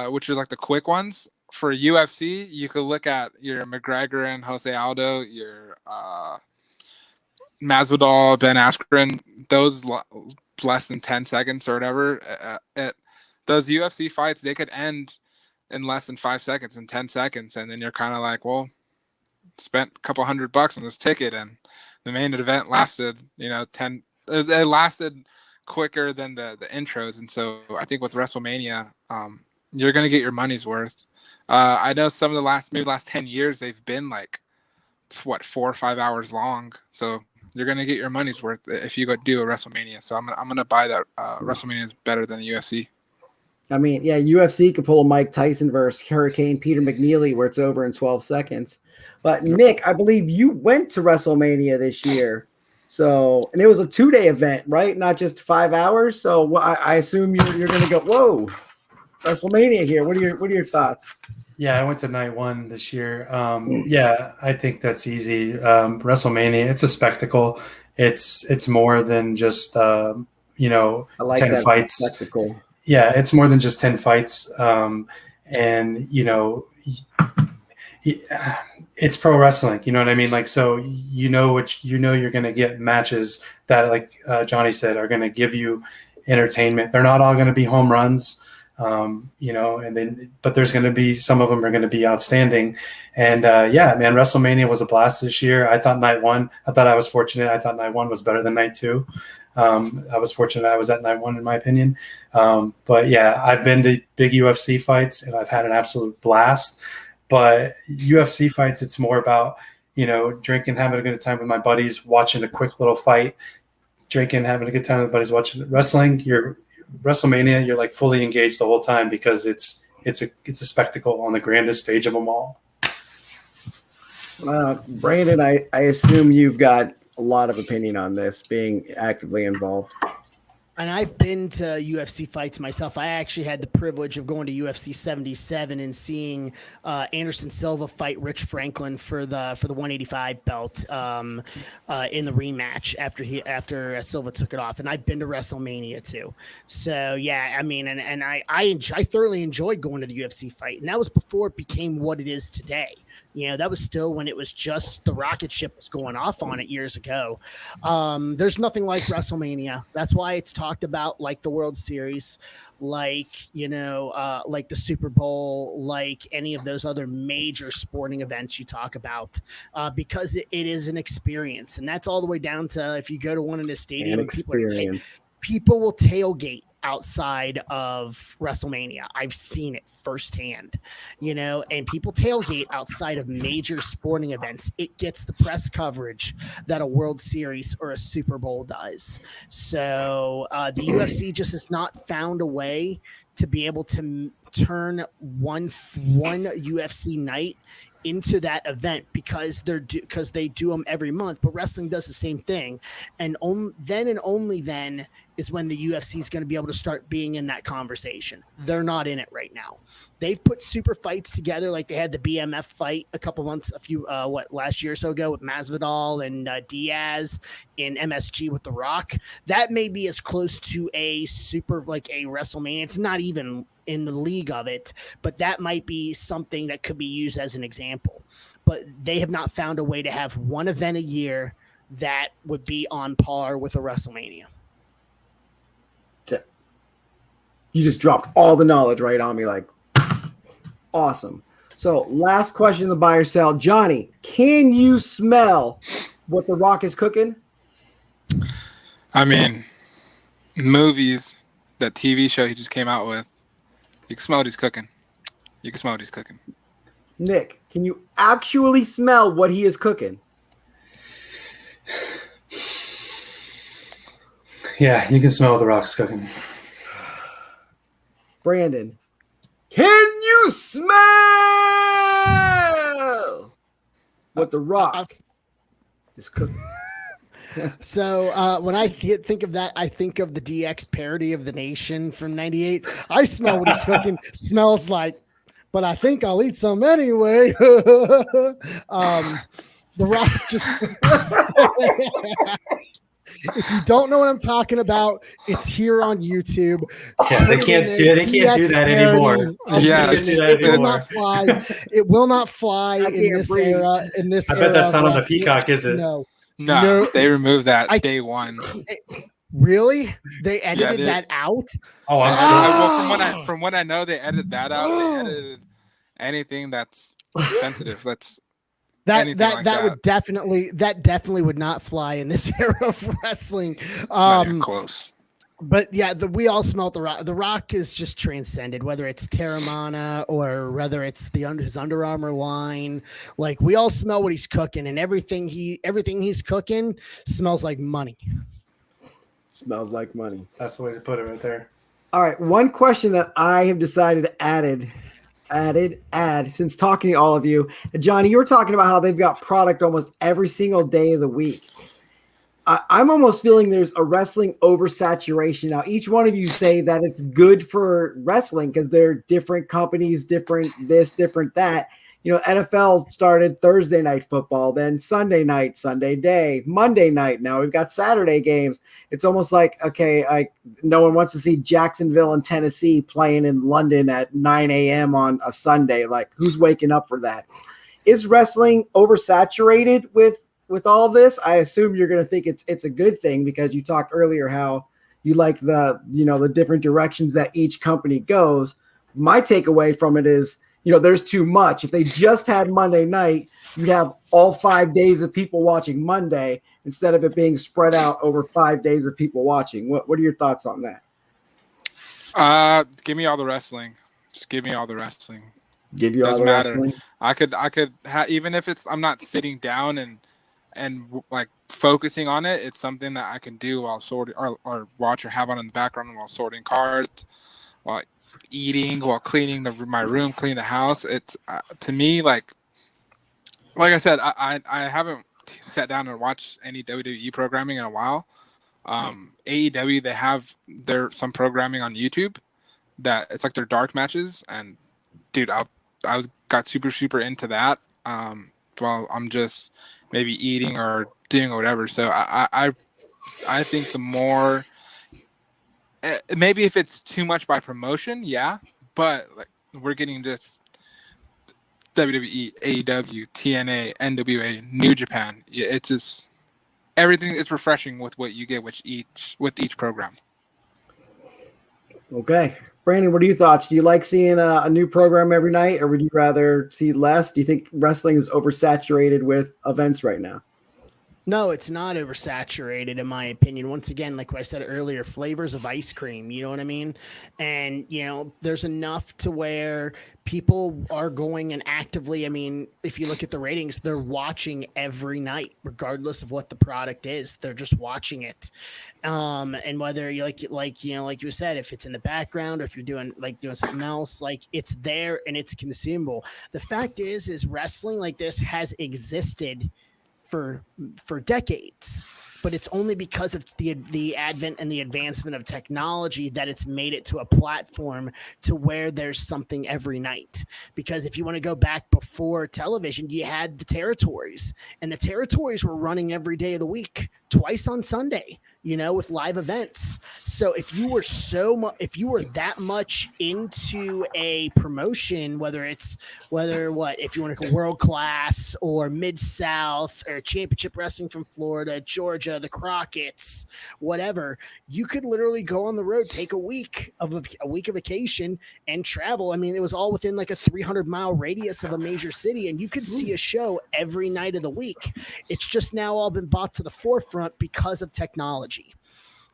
which are like the quick ones. For UFC, you could look at your McGregor and Jose Aldo, your Masvidal, Ben Askren, those less than 10 seconds or whatever. Those UFC fights, they could end in less than 5 seconds, in 10 seconds. And then you're kind of like, well, spent a couple $100 on this ticket. And the main event lasted, 10, it lasted quicker than the intros. And so I think with WrestleMania, you're going to get your money's worth. I know some of the last 10 years, they've been like, 4 or 5 hours long. So you're going to get your money's worth if you go do a WrestleMania. So I'm going to buy that. WrestleMania is better than the UFC. I mean, yeah, UFC could pull a Mike Tyson versus Hurricane Peter McNeely where it's over in 12 seconds. But Nick, I believe you went to WrestleMania this year. So, and it was a 2-day event, right? Not just 5 hours. So I assume you're going to go, whoa, WrestleMania here. What are your thoughts? Yeah, I went to night one this year. Yeah, I think that's easy. WrestleMania, it's a spectacle. It's more than just I like 10 that fights. spectacle. Yeah, it's more than just 10 fights. It's pro wrestling. You know what I mean? Like, so you're going to get matches that, like Johnny said, are going to give you entertainment. They're not all going to be home runs. But there's going to be, some of them are going to be outstanding. And yeah, man, WrestleMania was a blast this year. I thought I was fortunate. I thought night one was better than night two. I was fortunate I was at night one, in my opinion. But yeah, I've been to big UFC fights and I've had an absolute blast. But UFC fights, it's more about, drinking, having a good time with my buddies, watching a quick little fight, drinking, having a good time with my buddies, watching wrestling. WrestleMania, you're like fully engaged the whole time because it's a spectacle on the grandest stage of them all. Brandon, I assume you've got a lot of opinion on this, being actively involved. And I've been to UFC fights myself. I actually had the privilege of going to UFC 77 and seeing Anderson Silva fight Rich Franklin for the 185 belt in the rematch after Silva took it off. And I've been to WrestleMania too. So yeah, I mean, and I thoroughly enjoyed going to the UFC fight, and that was before it became what it is today. That was still when it was just the rocket ship was going off on it years ago. There's nothing like WrestleMania. That's why it's talked about like the World Series, like the Super Bowl, like any of those other major sporting events you talk about, because it is an experience. And that's all the way down to if you go to one in the stadium, people will tailgate outside of WrestleMania. I've seen it firsthand, and people tailgate outside of major sporting events. It gets the press coverage that a World Series or a Super Bowl does. So the UFC just has not found a way to be able to turn one UFC night into that event because they do them every month, but wrestling does the same thing. And then and only then is when the UFC is going to be able to start being in that conversation. They're not in it right now. They've put super fights together, like they had the BMF fight last year or so ago with Masvidal and Diaz in MSG with The Rock. That may be as close to a super, like a WrestleMania. It's not even in the league of it, but that might be something that could be used as an example. But they have not found a way to have one event a year that would be on par with a WrestleMania. You just dropped all the knowledge right on me. Like, awesome. So last question, the buy or sell. Johnny, can you smell what The Rock is cooking? I mean, movies, that TV show he just came out with, you can smell what he's cooking. You can smell what he's cooking. Nick, can you actually smell what he is cooking? Yeah, you can smell what The Rock's cooking. Brandon, can you smell what The Rock is cooking? So when I think of that, I think of the DX parody of The Nation from '98. I smell what he's cooking. Smells like, but I think I'll eat some anyway. The Rock just. If you don't know what I'm talking about, it's here on YouTube. Yeah, they can't do that anymore. Yeah, it will not fly in this era. I bet that's not on the Peacock, is it? No, they removed that day one. Really? They edited that out? Oh, I'm sure. Well, from what I know, they edited that out. They edited anything that's sensitive. That would definitely would not fly in this era of wrestling. Not even close. But yeah, we all smell The Rock. The Rock is just transcended, whether it's Terramana or whether it's his Under Armour line. Like, we all smell what he's cooking, and everything he's cooking smells like money. Smells like money. That's the way to put it right there. All right, one question that I have decided to add since talking to all of you. Johnny, you were talking about how they've got product almost every single day of the week. I'm almost feeling there's a wrestling oversaturation. Now, each one of you say that it's good for wrestling because they're different companies, different this, different that. You know, NFL started Thursday night football, then Sunday night, Sunday day, Monday night. Now we've got Saturday games. It's almost like, okay, no one wants to see Jacksonville and Tennessee playing in London at 9 a.m. on a Sunday. Like, who's waking up for that? Is wrestling oversaturated with all this? I assume you're going to think it's a good thing because you talked earlier how you like the different directions that each company goes. My takeaway from it is, there's too much. If they just had Monday night, you'd have all 5 days of people watching Monday instead of it being spread out over 5 days of people watching. What are your thoughts on that? Give me all the wrestling. Just give me all the wrestling. Give you all the wrestling. I could even if I'm not sitting down and like focusing on it, it's something that I can do while sorting or watch or have on in the background while sorting cards, while eating, while cleaning my room, cleaning the house. It's to me like I said, I haven't sat down and watched any WWE programming in a while. AEW, they have some programming on YouTube that it's like their dark matches, and dude, I got super into that while I'm just maybe eating or doing whatever. So I think the more maybe if it's too much by promotion, yeah, but like we're getting just WWE, AEW, TNA, NWA, New Japan. Yeah, it's just everything is refreshing with what you get with each program. Okay, Brandon, what are your thoughts? Do you like seeing a new program every night, or would you rather see less? Do you think wrestling is oversaturated with events right now? No, it's not oversaturated, in my opinion. Once again, like I said earlier, flavors of ice cream, you know what I mean? And, there's enough to where people are going and actively, if you look at the ratings, they're watching every night, regardless of what the product is. They're just watching it. And whether you like you said, if it's in the background or if you're doing something else, like it's there and it's consumable. The fact is wrestling like this has existed for decades. but it's only because of the advent and the advancement of technology that it's made it to a platform to where there's something every night. Because if you want to go back before television, you had the territories, and the territories were running every day of the week, twice on Sunday, with live events. So if you were that much into a promotion, if you want to go world class or Mid-South or Championship Wrestling from Florida, Georgia, the Crockett's, whatever, you could literally go on the road, take a week of vacation and travel. I mean, it was all within like a 300-mile radius of a major city, and you could see a show every night of the week. It's just now all been brought to the forefront because of technology,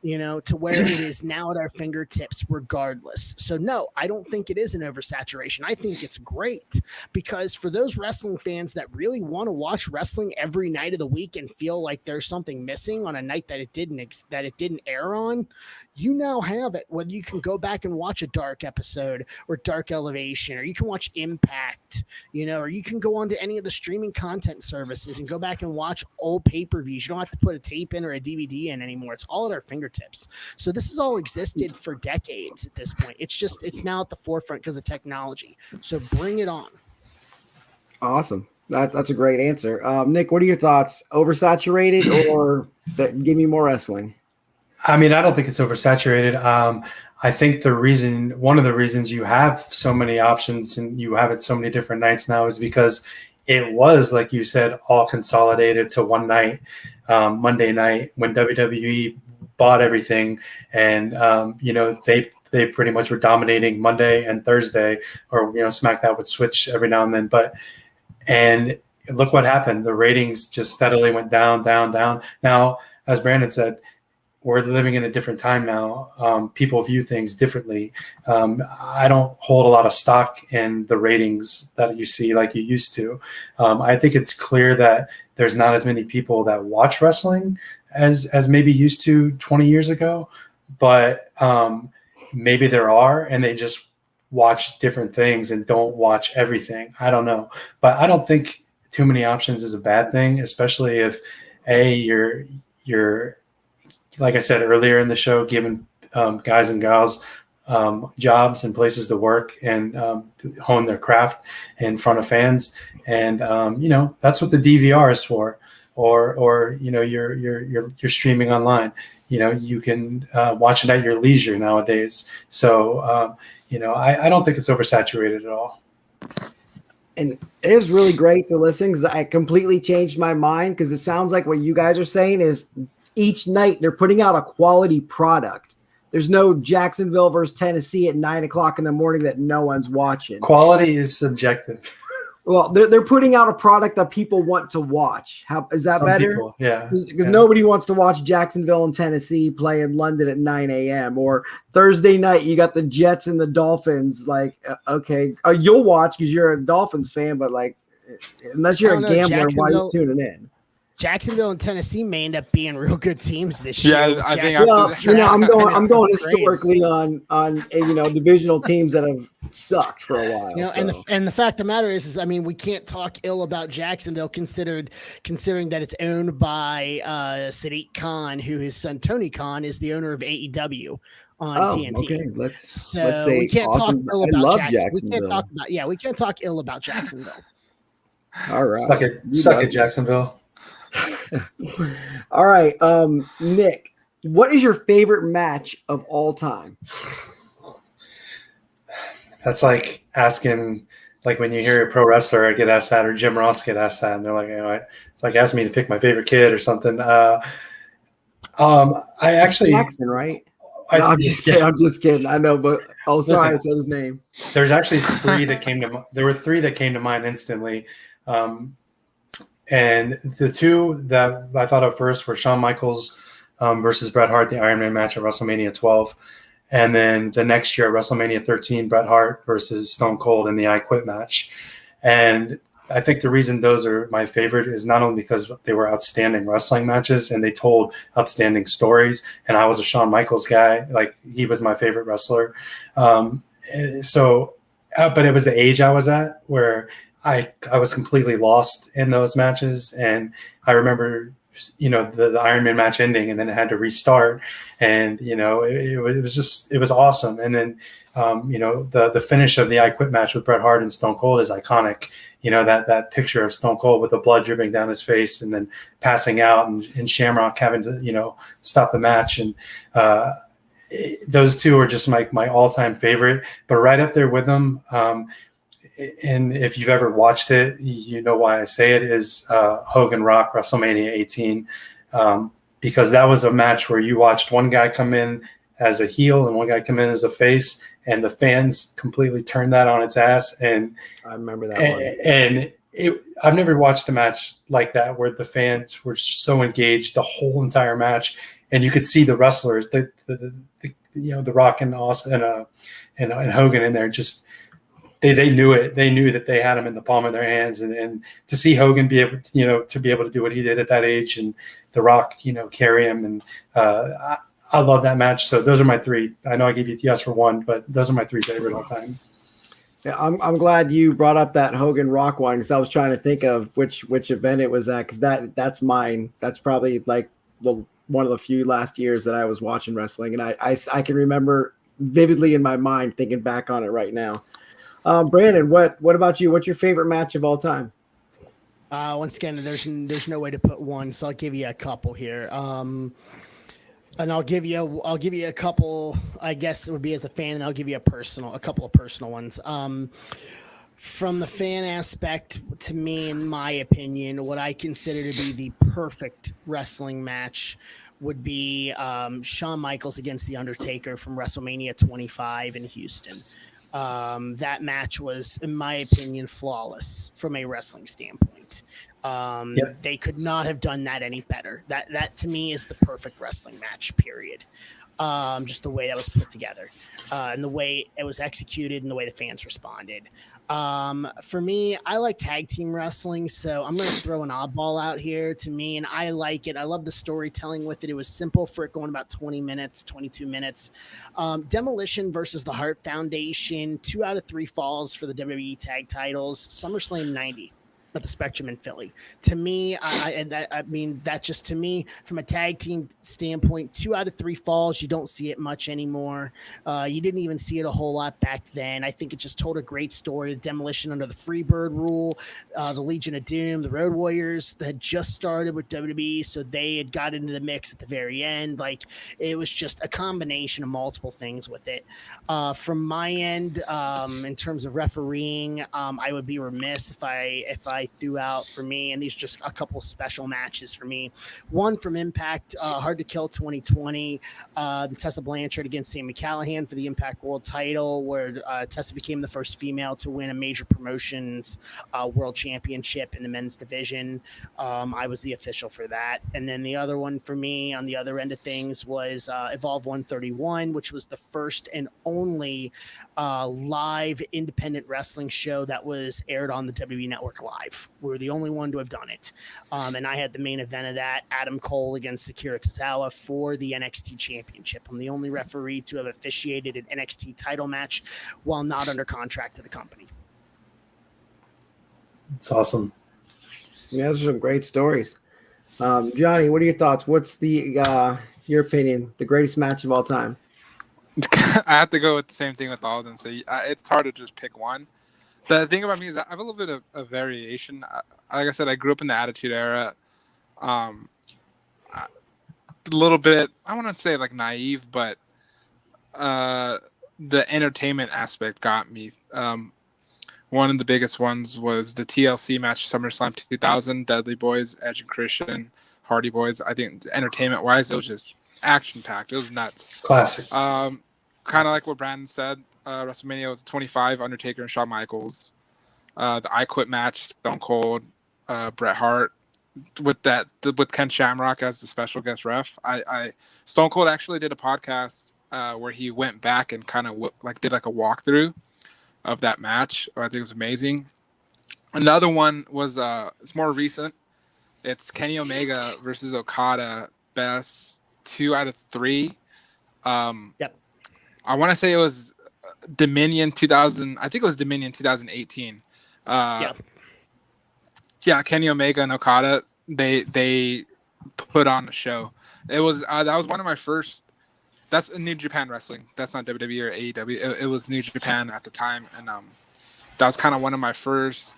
to where it is now at our fingertips regardless. So no, I don't think it is an oversaturation. I think it's great, because for those wrestling fans that really want to watch wrestling every night of the week and feel like there's something missing on a night that it didn't air on, you now have it. Whether you can go back and watch a Dark episode or Dark Elevation, or you can watch Impact, or you can go on to any of the streaming content services and go back and watch old pay-per-views. You don't have to put a tape in or a DVD in anymore. It's all at our fingertips. So this has all existed for decades at this point. It's now at the forefront because of technology. So bring it on. Awesome. That's a great answer. Nick, what are your thoughts? Oversaturated or give me more wrestling? I mean, I don't think it's oversaturated. I think one of the reasons you have so many options and you have it so many different nights now is because it was, like you said, all consolidated to one night, Monday night, when WWE bought everything, and they pretty much were dominating Monday and Thursday, or SmackDown would switch every now and then. And look what happened. The ratings just steadily went down, down, down. Now, as Brandon said, we're living in a different time now. People view things differently. I don't hold a lot of stock in the ratings that you see like you used to. I think it's clear that there's not as many people that watch wrestling as maybe used to 20 years ago, but maybe there are, and they just watch different things and don't watch everything. I don't know, but I don't think too many options is a bad thing, especially if you're like I said earlier in the show, giving guys and gals jobs and places to work and hone their craft in front of fans. And, that's what the DVR is for, or you're streaming online. You can watch it at your leisure nowadays. So, I don't think it's oversaturated at all. And it is really great to listen, because I completely changed my mind, because it sounds like what you guys are saying is each night they're putting out a quality product. There's no Jacksonville versus Tennessee at 9:00 in the morning that no one's watching. Quality is subjective. Well, they're putting out a product that people want to watch. How is that better? People, yeah. Because nobody wants to watch Jacksonville and Tennessee play in London at 9 a.m. Or Thursday night, you got the Jets and the Dolphins. Like, okay, you'll watch because you're a Dolphins fan, but like, unless you're a gambler, why are you tuning in? Jacksonville and Tennessee may end up being real good teams this year. Yeah, I think I'm going historically on divisional teams that have sucked for a while. And the fact of the matter is I mean, we can't talk ill about Jacksonville considering that it's owned by Sadiq Khan, who his son Tony Khan is the owner of AEW on TNT. Okay, let's say we can't awesome. talk ill about Jacksonville. We can't talk ill about Jacksonville. All right, suck it, Jacksonville. All right, Nick, what is your favorite match of all time? That's like asking, like when you hear a pro wrestler get asked that, or Jim Ross get asked that, and they're like, it's like asking me to pick my favorite kid or something. I actually Jackson, right? I'm just kidding. I know, but sorry, I said his name. There's actually three that came to. There were three that came to mind instantly. And the two that I thought of first were Shawn Michaels versus Bret Hart, the Iron Man match at WrestleMania 12. And then the next year at WrestleMania 13, Bret Hart versus Stone Cold in the I Quit match. And I think the reason those are my favorite is not only because they were outstanding wrestling matches and they told outstanding stories. And I was a Shawn Michaels guy. Like, he was my favorite wrestler. But it was the age I was at where I was completely lost in those matches. And I remember the Iron Man match ending, and then it had to restart, and it was awesome. And then the finish of the I Quit match with Bret Hart and Stone Cold is iconic. That picture of Stone Cold with the blood dripping down his face and then passing out, and Shamrock having to stop the match, and those two are just my all-time favorite. But right up there with them, and if you've ever watched it, you know why I say it, is Hogan Rock WrestleMania 18, because that was a match where you watched one guy come in as a heel and one guy come in as a face, and the fans completely turned that on its ass. And I remember that one. And I've never watched a match like that where the fans were so engaged the whole entire match, and you could see the wrestlers, the Rock and Austin and Hogan in there, just they knew it. They knew that they had him in the palm of their hands, and to see Hogan be able to do what he did at that age, and the Rock carry him, and I love that match. So those are my three. I know I gave you yes for one, but those are my three favorite all time. Yeah, I'm glad you brought up that Hogan Rock one, because I was trying to think of which event it was at, because that's mine. That's probably like one of the few last years that I was watching wrestling, and I can remember vividly in my mind thinking back on it right now. Brandon, what about you? What's your favorite match of all time? Once again, there's no way to put one, so I'll give you a couple here. And I'll give you a couple, I guess it would be as a fan, and I'll give you a couple of personal ones. From the fan aspect, to me, in my opinion, what I consider to be the perfect wrestling match would be Shawn Michaels against The Undertaker from WrestleMania 25 in Houston. That match was, in my opinion, flawless from a wrestling standpoint. Yep. They could not have done that any better. That to me is the perfect wrestling match, period. Just the way that was put together, and the way it was executed, and the way the fans responded. For me, I like tag team wrestling, so I'm going to throw an oddball out here to me, and I like it. I love the storytelling with it. It was simple for it going about 20 minutes, 22 minutes. Demolition versus the Hart Foundation, 2 out of 3 falls for the WWE tag titles, SummerSlam 90. At the Spectrum in Philly. To me, that's just to me from a tag team standpoint, 2 out of 3 falls. You don't see it much anymore. You didn't even see it a whole lot back then. I think it just told a great story. The Demolition under the Freebird rule, the Legion of Doom, the Road Warriors that had just started with WWE, so they had got into the mix at the very end. Like, it was just a combination of multiple things with it. From my end, in terms of refereeing, I would be remiss if I threw out, for me, and these are just a couple special matches for me. One from Impact, Hard to Kill 2020, Tessa Blanchard against Sami Callihan for the Impact World title, where Tessa became the first female to win a major promotions world championship in the men's division. I was the official for that. And then the other one for me on the other end of things was Evolve 131, which was the first and only live independent wrestling show that was aired on the WWE Network Live. We were the only one to have done it. And I had the main event of that, Adam Cole against Akira Tozawa for the NXT Championship. I'm the only referee to have officiated an NXT title match while not under contract to the company. It's awesome. Yeah, those are some great stories. Johnny, what are your thoughts? What's your opinion, the greatest match of all time? I have to go with the same thing with all of them. So it's hard to just pick one. The thing about me is I have a little bit of variation. Like I said, I grew up in the Attitude Era. A little bit, I wouldn't say like naive, but the entertainment aspect got me. One of the biggest ones was the TLC match, SummerSlam 2000, Dudley Boys, Edge and Christian, Hardy Boys. I think entertainment-wise, it was just action-packed. It was nuts. Classic. Kind of like what Brandon said, WrestleMania was 25, Undertaker and Shawn Michaels. The I Quit match, Stone Cold, Bret Hart, with Ken Shamrock as the special guest ref. Stone Cold actually did a podcast where he went back and kind of did like a walkthrough of that match. I think it was amazing. Another one was it's more recent. It's Kenny Omega versus Okada, best 2 out of 3. Yep. I want to say it was Dominion 2000. I think it was Dominion 2018. Yeah, Kenny Omega and Okada. They put on a show. It was that was one of my first. That's New Japan Wrestling. That's not WWE or AEW. It was New Japan at the time, and that was kind of one of my first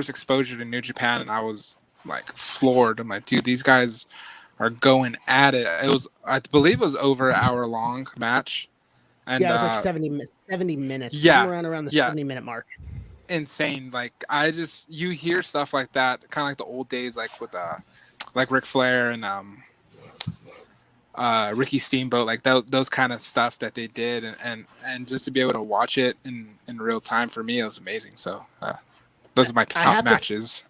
exposure to New Japan, and I was like floored. I'm like, dude, these guys are going at it. It was, I believe, it was over an hour long match, and Yeah, it was like 70 minutes, yeah, somewhere around the yeah. 70-minute mark. Insane. Like you hear stuff like that, kind of like the old days, like with like Ric Flair and Ricky Steamboat, like those kind of stuff that they did, and just to be able to watch it in real time, for me, it was amazing. So those are my top matches.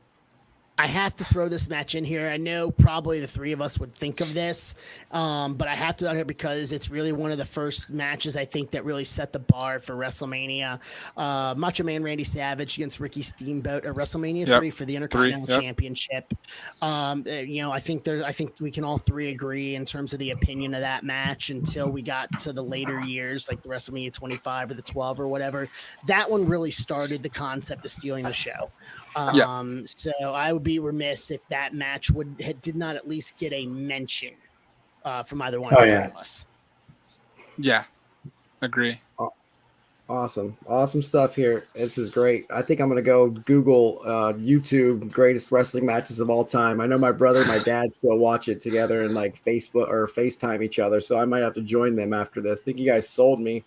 I have to throw this match in here. I know probably the three of us would think of this, but I have to throw it here because it's really one of the first matches I think that really set the bar for WrestleMania. Macho Man Randy Savage against Ricky Steamboat at WrestleMania 3 for the Intercontinental Championship. I think we can all three agree in terms of the opinion of that match until we got to the later years, like the WrestleMania 25 or the 12 or whatever. That one really started the concept of stealing the show. So I would be remiss if that match did not at least get a mention from either one of the three of us. Yeah, agree. Awesome stuff here. This is great. I think I'm gonna go Google YouTube greatest wrestling matches of all time. I know my brother and my dad still watch it together and like Facebook or FaceTime each other, so I might have to join them after this. I think you guys sold me.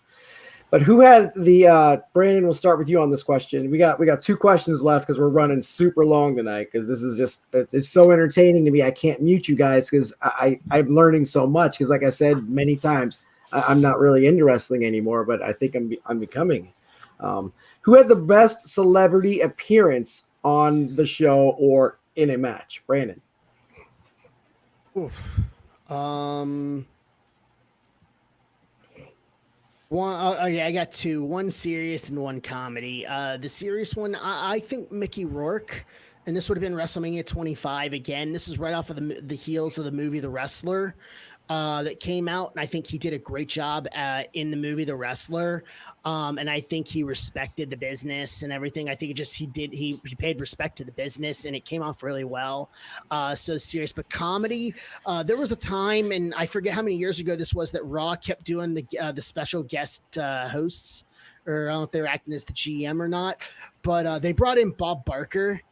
But who had the Brandon? We'll start with you on this question. We got two questions left because we're running super long tonight. Because this is just it's so entertaining to me. I can't mute you guys because I'm learning so much. Because like I said many times, I'm not really into wrestling anymore, but I think I'm becoming. Who had the best celebrity appearance on the show or in a match? Brandon. Oof. I got two, one serious and one comedy. The serious one, I think Mickey Rourke, and this would have been WrestleMania 25 again. This is right off of the heels of the movie The Wrestler that came out, and I think he did a great job in the movie The Wrestler. And I think he respected the business and everything. I think he paid respect to the business, and it came off really well. So serious, but comedy. There was a time, and I forget how many years ago this was, that Raw kept doing the special guest hosts, or I don't know if they were acting as the GM or not, but they brought in Bob Barker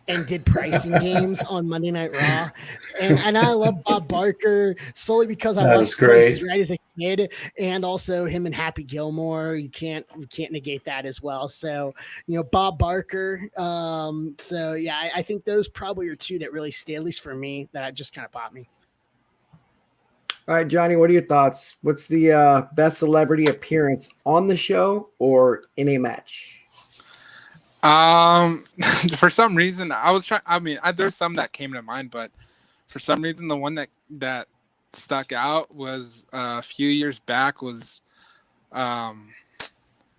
and did pricing games on Monday Night Raw. And I love Bob Barker solely because I watched Price Right as a kid, and also him and Happy Gilmore. You can't negate that as well. So, Bob Barker. I think those probably are two that really stay, at least for me, that just kind of popped me. All right, Johnny, what are your thoughts? What's the best celebrity appearance on the show or in a match? For some reason, there's some that came to mind, but for some reason, the one that stuck out was a few years back was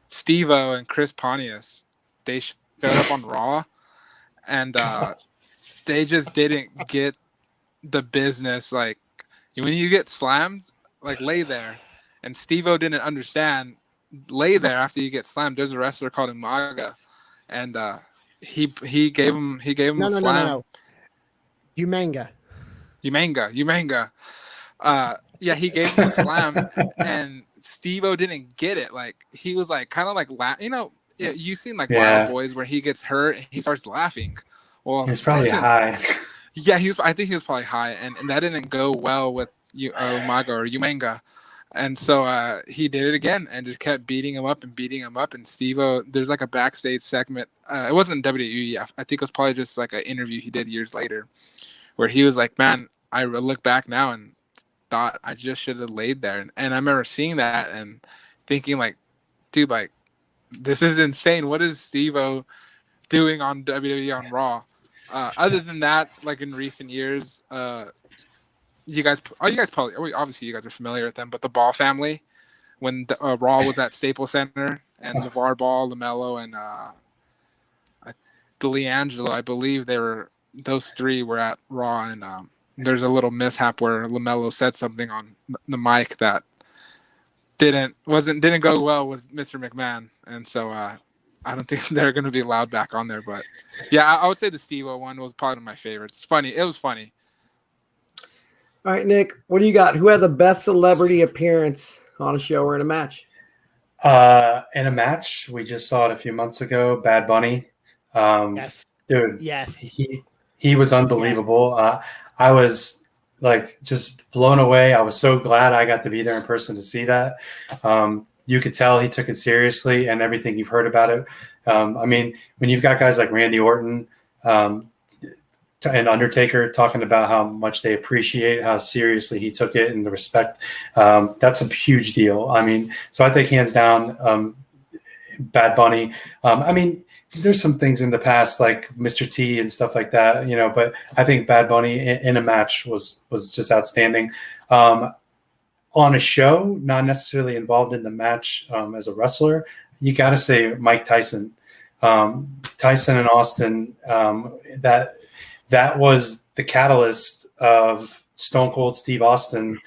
Steve-O and Chris Pontius. They showed up on Raw, and they just didn't get the business. Like, when you get slammed, like, lay there. And Steve-O didn't understand, lay there after you get slammed. There's a wrestler called Umaga. And he gave him a slam. No. Umanga. Yeah, he gave him a slam, and Steve-O didn't get it. Like, he was like kind of like you've seen like Wild Boys where he gets hurt and he starts laughing. Well, he's probably high. Yeah, I think he was probably high, and that didn't go well with Umaga or Umanga. And so he did it again and just kept beating him up. And Steve-O, there's like a backstage segment. It wasn't WWE. I think it was probably just like an interview he did years later where he was like, man, I look back now and thought I just should have laid there. And I remember seeing that and thinking like, dude, like, this is insane. What is Steve-O doing on WWE on Raw? Other than that, like in recent years, you guys probably, obviously you guys are familiar with them, but the Ball family, when Raw was at Staples Center, and LeVar Ball, LaMelo, and D'Angelo, I believe those three were at Raw, and there's a little mishap where LaMelo said something on the mic that didn't go well with Mr. McMahon, and so I don't think they're going to be allowed back on there. But yeah, I would say the Steve-O one was probably one of my favorites. It was funny. All right, Nick, what do you got? Who had the best celebrity appearance on a show or in a match? In a match, we just saw it a few months ago. Bad Bunny, Yes. dude, Yes. he was unbelievable. I was like just blown away. I was so glad I got to be there in person to see that. You could tell he took it seriously, and everything you've heard about it. I mean, when you've got guys like Randy Orton and Undertaker talking about how much they appreciate how seriously he took it and the respect, that's a huge deal. I mean, so I think hands down, Bad Bunny. I mean, there's some things in the past like Mr. T and stuff like that, but I think Bad Bunny in a match was just outstanding. On a show, not necessarily involved in the match as a wrestler, you got to say Mike Tyson. Tyson and Austin, that was the catalyst of Stone Cold Steve Austin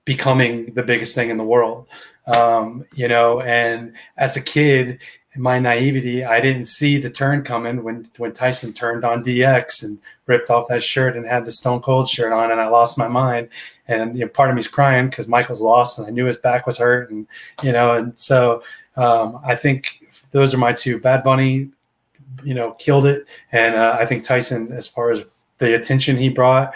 becoming the biggest thing in the world. And as a kid, in my naivety, I didn't see the turn coming when Tyson turned on DX and ripped off that shirt and had the Stone Cold shirt on, and I lost my mind. And part of me's crying because Michael's lost, and I knew his back was hurt, and so I think those are my two. Bad Bunny, killed it, and I think Tyson, as far as the attention he brought,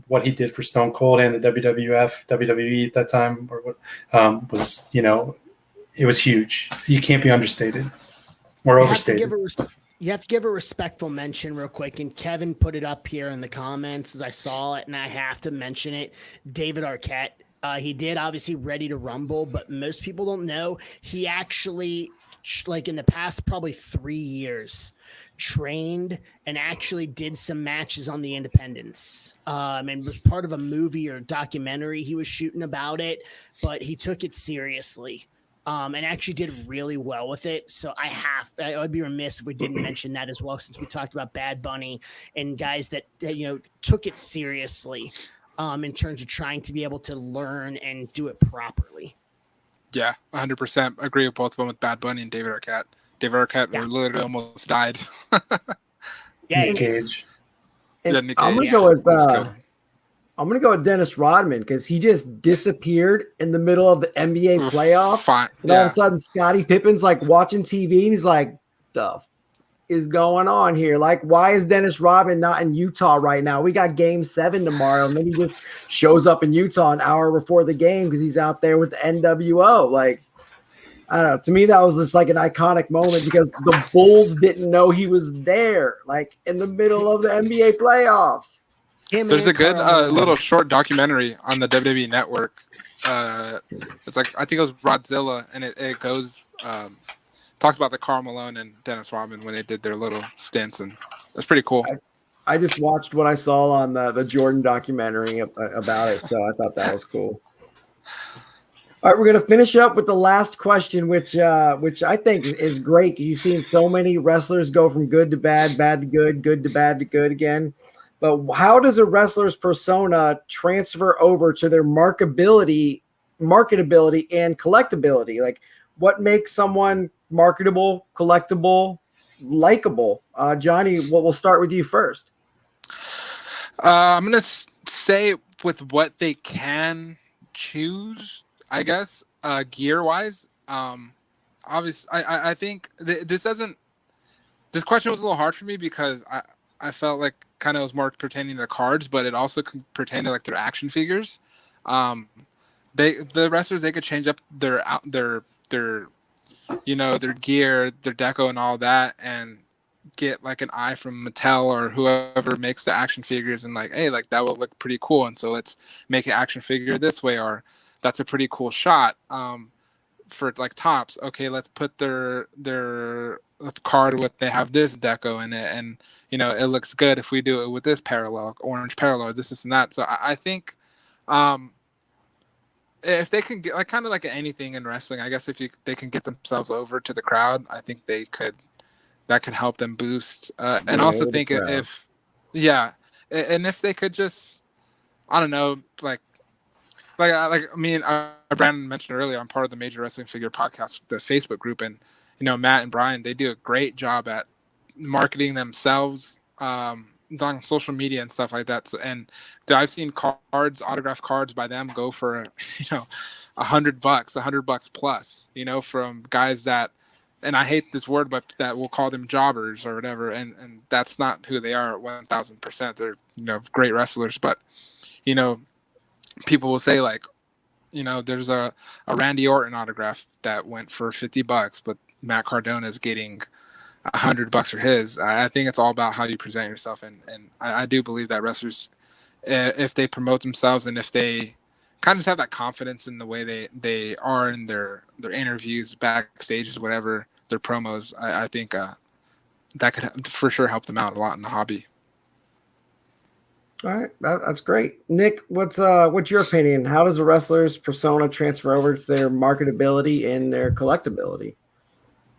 what he did for Stone Cold and the WWE at that time, was, it was huge. You can't be understated or overstated. You have to give a respectful mention real quick, and Kevin put it up here in the comments as I saw it, and I have to mention it. David Arquette, he did obviously Ready to Rumble, but most people don't know he actually, like in the past probably 3 years, trained and actually did some matches on the independents, and was part of a movie or documentary he was shooting about it, but he took it seriously. And actually did really well with it. So I'd be remiss if we didn't mention that as well, since we talked about Bad Bunny and guys that took it seriously in terms of trying to be able to learn and do it properly. Yeah, 100% agree with both of them with Bad Bunny and David Arquette. David Arquette literally almost died. Nick Cage. Nick I'm Cage. I'm going to go with Dennis Rodman because he just disappeared in the middle of the NBA playoffs. And all of a sudden, Scottie Pippen's like watching TV and he's like, the f- is going on here? Like, why is Dennis Rodman not in Utah right now? We got game 7 tomorrow. And then he just shows up in Utah an hour before the game because he's out there with the NWO. Like, I don't know. To me, that was just like an iconic moment because the Bulls didn't know he was there, like in the middle of the NBA playoffs. There's a good little short documentary on the WWE Network. It's like, I think it was Rodzilla, and it goes talks about the Karl Malone and Dennis Rodman when they did their little stints, and that's pretty cool. I just watched what I saw on the Jordan documentary about it, so I thought that was cool. All right, we're going to finish up with the last question, which I think is great. You've seen so many wrestlers go from good to bad, bad to good to bad to good again. But how does a wrestler's persona transfer over to their marketability, and collectability? Like, what makes someone marketable, collectible, likable? Johnny, we'll start with you first. I'm going to say with what they can choose, I guess, gear-wise. Obviously, I think this question was a little hard for me because I felt like kind of was more pertaining to the cards, but it also could pertain to like their action figures. The wrestlers, they could change up their gear, their deco and all that, and get like an eye from Mattel or whoever makes the action figures and like, hey, like that will look pretty cool, and so let's make an action figure this way, or that's a pretty cool shot. For like tops, okay, let's put their card with they have this deco in it, and it looks good if we do it with this parallel, orange parallel, this and that. So I think if they can get like kind of like anything in wrestling, I guess if they can get themselves over to the crowd, I think that could help them boost. And also think if they could just, I don't know, like me and Brandon mentioned earlier, I'm part of the Major Wrestling Figure Podcast, the Facebook group, and Matt and Brian, they do a great job at marketing themselves, on social media and stuff like that. So, and I've seen cards, autograph cards by them go for, $100, $100 plus, from guys that, and I hate this word, but that we'll call them jobbers or whatever. And that's not who they are at 1000%. They're, great wrestlers, but, people will say like, there's a Randy Orton autograph that went for $50, but Matt Cardona is getting $100 for his. I think it's all about how you present yourself, and I do believe that wrestlers, if they promote themselves and if they kind of just have that confidence in the way they are in their interviews, backstages, whatever, their promos, I think that could for sure help them out a lot in the hobby. All right, that's great. Nick, what's your opinion? How does a wrestler's persona transfer over to their marketability and their collectability?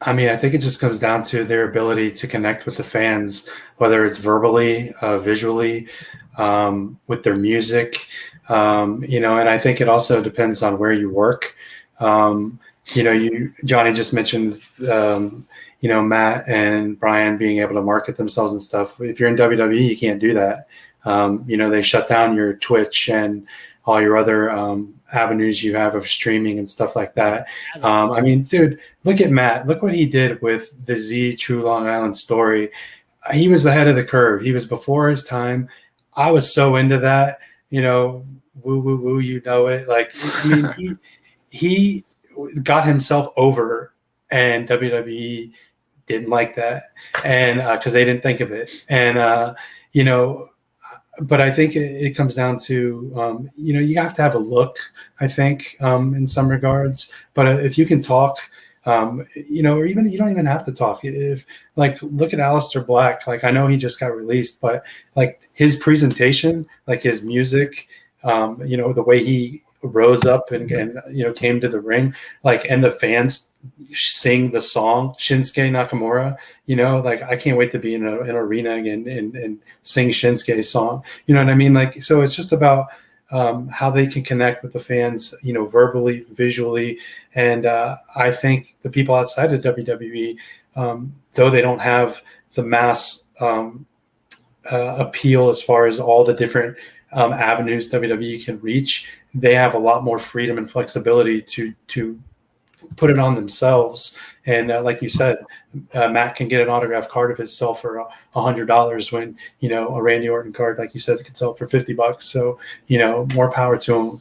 I mean, I think it just comes down to their ability to connect with the fans, whether it's verbally, visually, with their music, and I think it also depends on where you work. Johnny just mentioned, Matt and Brian being able to market themselves and stuff. If you're in WWE, you can't do that. They shut down your Twitch and all your other avenues you have of streaming and stuff like that. I mean, dude, look at Matt. Look what he did with the Z True Long Island story. He was ahead of the curve. He was before his time. I was so into that, woo, woo, woo, it. Like, I mean, he got himself over, and WWE didn't like that, and because they didn't think of it. And, but I think it comes down to, you have to have a look, I think, in some regards. But if you can talk, or even you don't even have to talk. If look at Aleister Black. Like, I know he just got released, but like his presentation, like his music, the way he rose up and came to the ring, and the fans sing the song Shinsuke Nakamura, I can't wait to be in an arena again and sing Shinsuke's song. You know what I mean? So it's just about how they can connect with the fans, verbally, visually. And I think the people outside of WWE, though they don't have the mass appeal as far as all the different avenues WWE can reach, they have a lot more freedom and flexibility to put it on themselves. And like you said, Matt can get an autographed card of himself for $100 when, a Randy Orton card, like you said, can sell for $50. So, more power to him.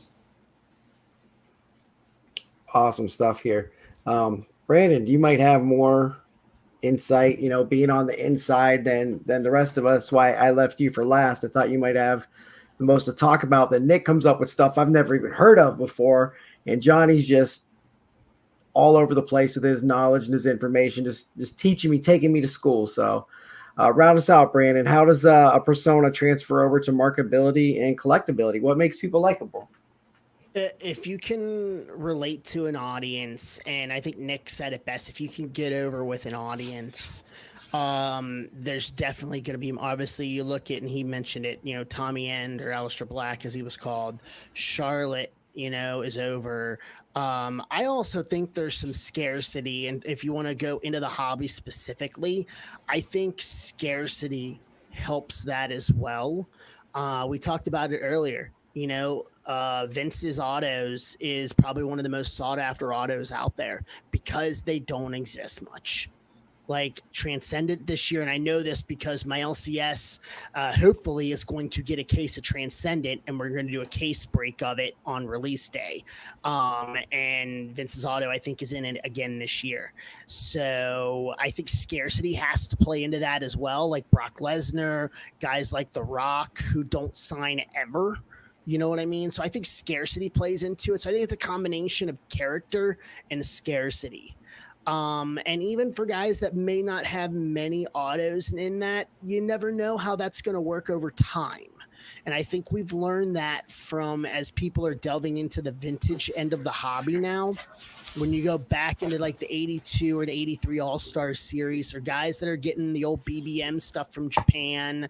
Awesome stuff here. Brandon, you might have more insight, being on the inside than the rest of us. Why I left you for last. I thought you might have the most to talk about. That Nick comes up with stuff I've never even heard of before. And Johnny's just all over the place with his knowledge and his information, just teaching me, taking me to school. So round us out, Brandon. How does a persona transfer over to marketability and collectability? What makes people likable? If you can relate to an audience, and I think Nick said it best, if you can get over with an audience, there's definitely going to be, obviously you look at, and he mentioned it, Tommy End or Aleister Black, as he was called, Charlotte, is over. I also think there's some scarcity, and if you want to go into the hobby specifically, I think scarcity helps that as well. We talked about it earlier. Vince's autos is probably one of the most sought after autos out there because they don't exist much. Like Transcendent this year, and I know this because my LCS hopefully is going to get a case of Transcendent, and we're going to do a case break of it on release day. And Vince's auto, I think, is in it again this year. So I think scarcity has to play into that as well. Like Brock Lesnar, guys like The Rock who don't sign ever. You know what I mean? So I think scarcity plays into it. So I think it's a combination of character and scarcity. And even for guys that may not have many autos in that, you never know how that's going to work over time. And I think we've learned that from as people are delving into the vintage end of the hobby now. When you go back into like the 82 or the 83 All-Star series, or guys that are getting the old BBM stuff from Japan,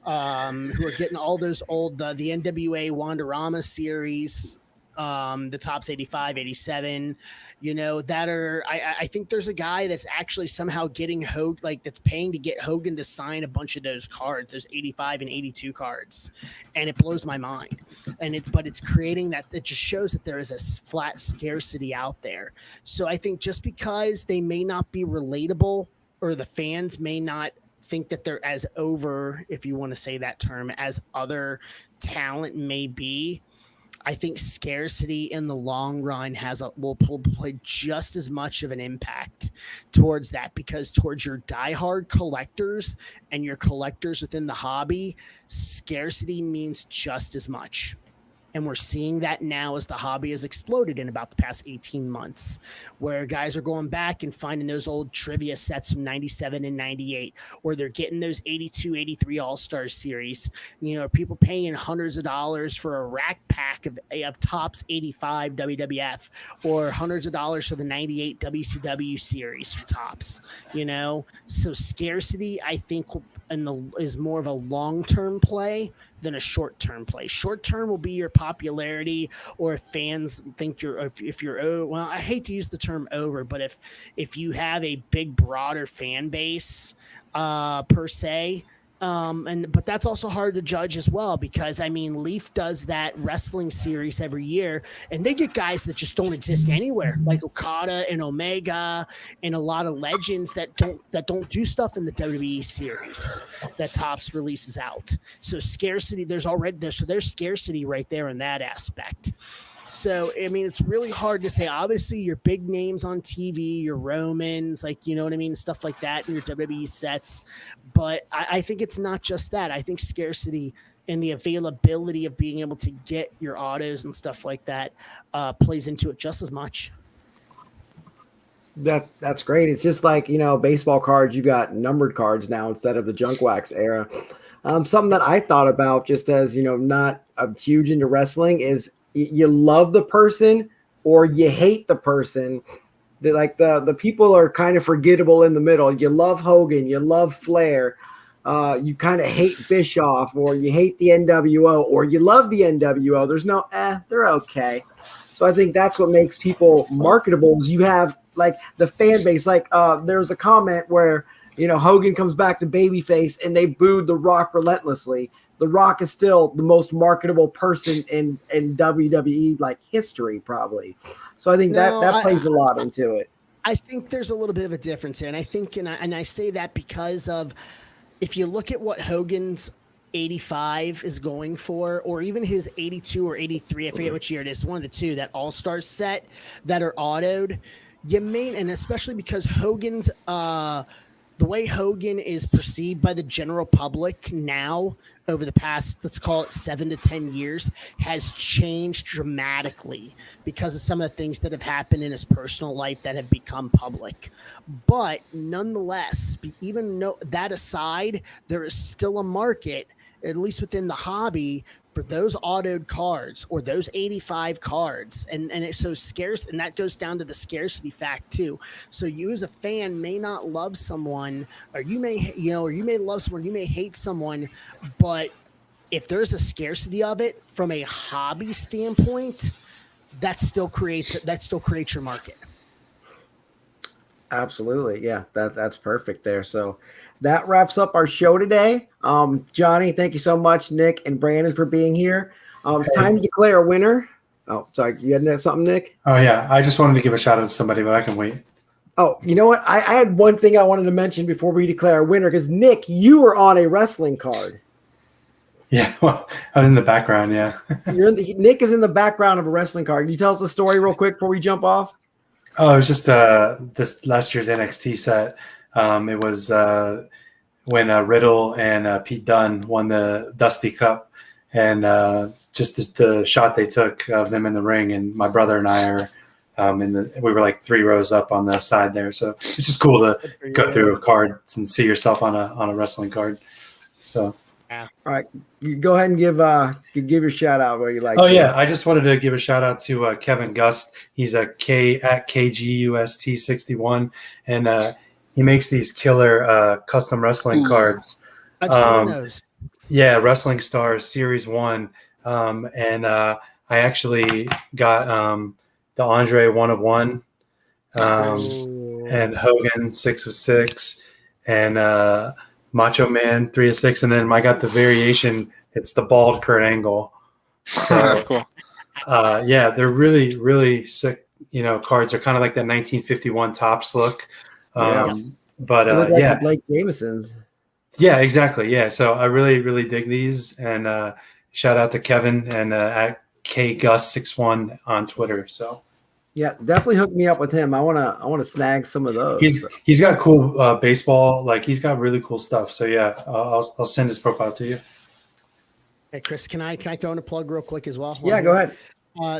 who are getting all those old, the NWA Wanderama series, the tops 85, 87, you know, that are, I think there's a guy that's actually somehow getting Hogan, like that's paying to get Hogan to sign a bunch of those cards, those 85 and 82 cards. And it blows my mind. But it's creating that, it just shows that there is a flat scarcity out there. So I think just because they may not be relatable, or the fans may not think that they're as over, if you want to say that term, as other talent may be, I think scarcity in the long run will play just as much of an impact towards that, because towards your diehard collectors and your collectors within the hobby, scarcity means just as much. And we're seeing that now as the hobby has exploded in about the past 18 months, where guys are going back and finding those old trivia sets from 97 and 98, or they're getting those 82, 83 All-Star series. You know, people paying hundreds of dollars for a rack pack of Topps 85 WWF, or hundreds of dollars for the 98 WCW series for Topps, you know? So scarcity, I think, is more of a long-term play than a short-term play. Short-term will be your popularity, or if fans think if you're, well, I hate to use the term over, but if you have a big, broader fan base, per se, but that's also hard to judge as well, because I mean, Leaf does that wrestling series every year, and they get guys that just don't exist anywhere, like Okada and Omega, and a lot of legends that don't do stuff in the WWE series that Topps releases out. So scarcity, there's scarcity right there in that aspect. So, I mean, it's really hard to say. Obviously, your big names on TV, your Romans, like, you know what I mean? Stuff like that in your WWE sets. But I think it's not just that. I think scarcity and the availability of being able to get your autos and stuff like that plays into it just as much. That's great. It's just like, you know, baseball cards, you got numbered cards now instead of the junk wax era. Something that I thought about, just as, you know, not huge into wrestling, is you love the person or you hate the person. Like the people are kind of forgettable in the middle. You love Hogan, you love Flair, you kind of hate Bischoff, or you hate the NWO, or you love the NWO. There's no, they're okay. So I think that's what makes people marketable, is you have like the fan base. Like there's a comment where, you know, Hogan comes back to babyface and they booed The Rock relentlessly. The Rock is still the most marketable person in WWE like history, probably. So I think that plays a lot into it. I think there's a little bit of a difference here, and I think, and I say that because of, if you look at what Hogan's 85 is going for, or even his 82 or 83, I forget which year it is, one of the two, that All-Star set that are autoed, and especially because Hogan's the way Hogan is perceived by the general public now over the past, let's call it 7 to 10 years, has changed dramatically because of some of the things that have happened in his personal life that have become public. But nonetheless, even that aside, there is still a market, at least within the hobby, for those autoed cards or those 85 cards. And it's so scarce, and that goes down to the scarcity fact too. So you as a fan may not love someone, or you may love someone, you may hate someone, but if there's a scarcity of it from a hobby standpoint, that still creates your market. Absolutely. Yeah, that's perfect there. So that wraps up our show today. Johnny, thank you so much, Nick and Brandon, for being here. It's time to declare a winner. Oh, sorry. You had something, Nick? Oh, yeah. I just wanted to give a shout out to somebody, but I can wait. Oh, you know what? I had one thing I wanted to mention before we declare a winner, because Nick, you were on a wrestling card. Yeah, well, I'm in the background, yeah. Nick is in the background of a wrestling card. Can you tell us the story real quick before we jump off? Oh, it was just this last year's NXT set. It was when Riddle and Pete Dunne won the Dusty Cup, and just the shot they took of them in the ring, and my brother and I are we were like 3 rows up on the side there. So it's just cool to go through cards and see yourself on a wrestling card. So. All right, you go ahead and give your shout out where you like. Oh yeah, I just wanted to give a shout out to Kevin Gust. He's a at KGUST61, and he makes these killer custom wrestling cards. I've seen those. Yeah, Wrestling Stars Series 1, and I actually got the Andre 1 of 1, and Hogan 6 of 6, and Macho Man 3 of 6, and then I got the variation. It's the bald Kurt Angle. So That's cool. yeah, they're really, really sick. Cards are kind of like that 1951 Topps look. But They look like yeah, the Blake Jamesons. yeah, exactly. Yeah, so I really, really dig these, and shout out to Kevin and at KGus61 on Twitter. So Yeah, definitely hook me up with him. I wanna snag some of those. he's got cool baseball, like he's got really cool stuff. So yeah, I'll send his profile to you. Hey, Chris, can I throw in a plug real quick as well? Yeah, go ahead.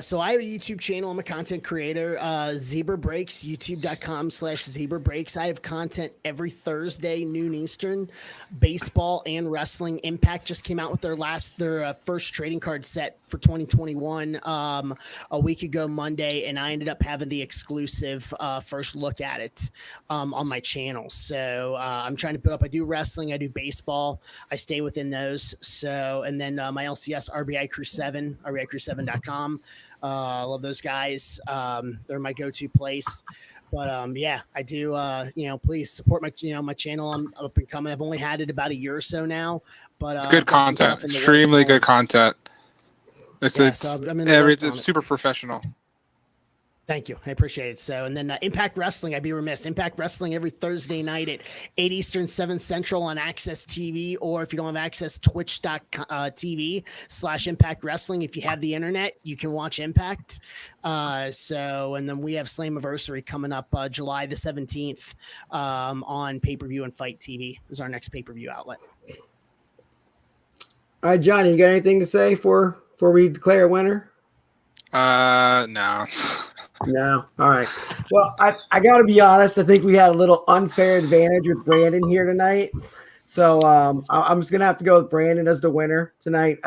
So I have a YouTube channel. I'm a content creator. Zebra Breaks, youtube.com/Zebra Breaks. I have content every Thursday, noon Eastern. Baseball and wrestling. Impact just came out with their first trading card set for 2021 a week ago Monday, and I ended up having the exclusive first look at it on my channel. So I'm trying to build up. I do wrestling, I do baseball. I stay within those. So, and then my LCS RBI Crew 7, RBICrew7.com. I love those guys. They're my go-to place. But yeah, I do. Please support my my channel. I'm up and coming. I've only had it about a year or so now, but It's good content. Extremely good content. It's super professional. Thank you. I appreciate it. So, and then Impact Wrestling, I'd be remiss. Impact Wrestling every Thursday night at 8 Eastern, 7 Central on Access TV, or if you don't have access, twitch.tv/Impact Wrestling. If you have the internet, you can watch Impact. And then we have Slammiversary coming up July the 17th on pay-per-view and Fight TV is our next pay-per-view outlet. All right, Johnny, you got anything to say before we declare a winner? No. No. All right. Well, I got to be honest. I think we had a little unfair advantage with Brandon here tonight. So I'm just gonna have to go with Brandon as the winner tonight.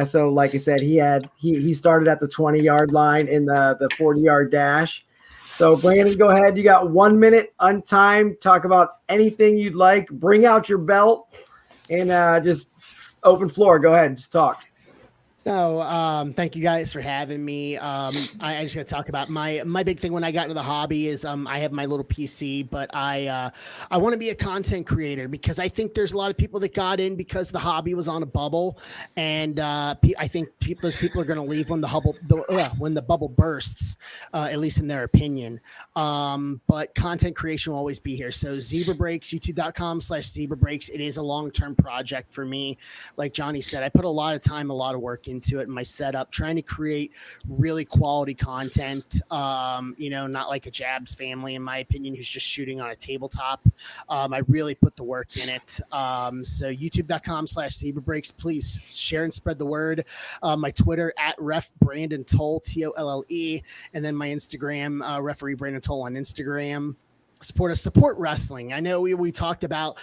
So like I said, he started at the 20-yard line in the 40-yard dash. So Brandon, go ahead. You got 1 minute untimed. Talk about anything you'd like. Bring out your belt and just open floor. Go ahead. Just talk. No, thank you guys for having me. I just got to talk about my big thing when I got into the hobby is I have my little PC, but I want to be a content creator because I think there's a lot of people that got in because the hobby was on a bubble, and I think those people are going to leave when the bubble bursts, at least in their opinion. But content creation will always be here. So Zebra Breaks, youtube.com/Zebra Breaks. It is a long-term project for me. Like Johnny said, I put a lot of time, a lot of work into it in my setup, trying to create really quality content, not like a Jabs family, in my opinion, who's just shooting on a tabletop. I really put the work in it. So youtube.com/Zebra Breaks, please share and spread the word. My Twitter at Ref Brandon Toll, TOLLE, and then my Instagram, Referee Brandon Toll on Instagram. Support wrestling. I know we talked about,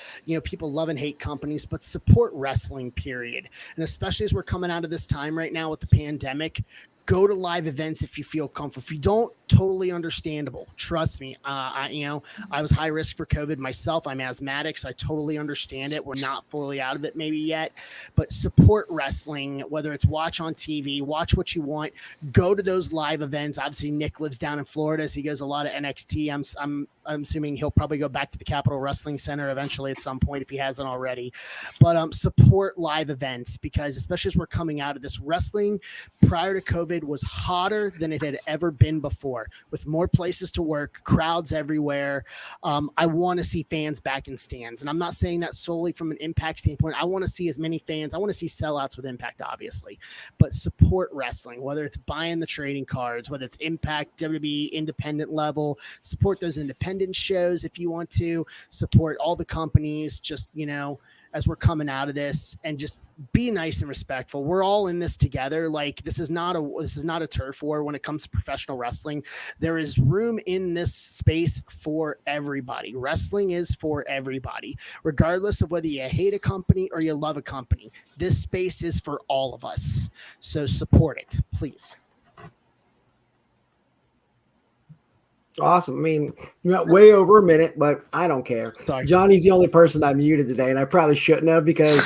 people love and hate companies, but support wrestling, period. And especially as we're coming out of this time right now with the pandemic, go to live events if you feel comfortable. If you don't, totally understandable. Trust me. I was high risk for COVID myself. I'm asthmatic, so I totally understand it. We're not fully out of it maybe yet, but support wrestling, whether it's watch on TV, watch what you want, go to those live events. Obviously, Nick lives down in Florida, so he goes a lot of NXT. I'm assuming he'll probably go back to the Capitol Wrestling Center eventually at some point if he hasn't already. But support live events because especially as we're coming out of this, wrestling prior to COVID was hotter than it had ever been before, with more places to work, crowds everywhere. I want to see fans back in stands. And I'm not saying that solely from an Impact standpoint. I want to see as many fans. I want to see sellouts with Impact, obviously. But support wrestling, whether it's buying the trading cards, whether it's Impact, WWE, independent level, support those independent shows if you want to, support all the companies, just, as we're coming out of this, and just be nice and respectful. We're all in this together. Like this is not a turf war when it comes to professional wrestling. There is room in this space for everybody. Wrestling is for everybody, regardless of whether you hate a company or you love a company. This space is for all of us. So support it, please. Awesome. I mean, you went way over a minute, but I don't care. Sorry. Johnny's the only person I muted today, and I probably shouldn't have because,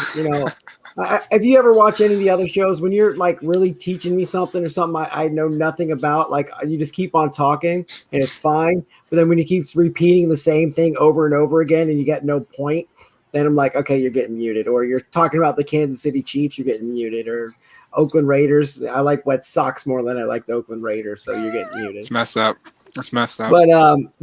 Have you ever watched any of the other shows when you're like really teaching me something or something I know nothing about? Like you just keep on talking and it's fine. But then when you keep repeating the same thing over and over again and you get no point, then I'm like, okay, you're getting muted. Or you're talking about the Kansas City Chiefs, you're getting muted. Or Oakland Raiders. I like Wet Sox more than I like the Oakland Raiders, so you're getting muted. It's messed up. That's messed up. But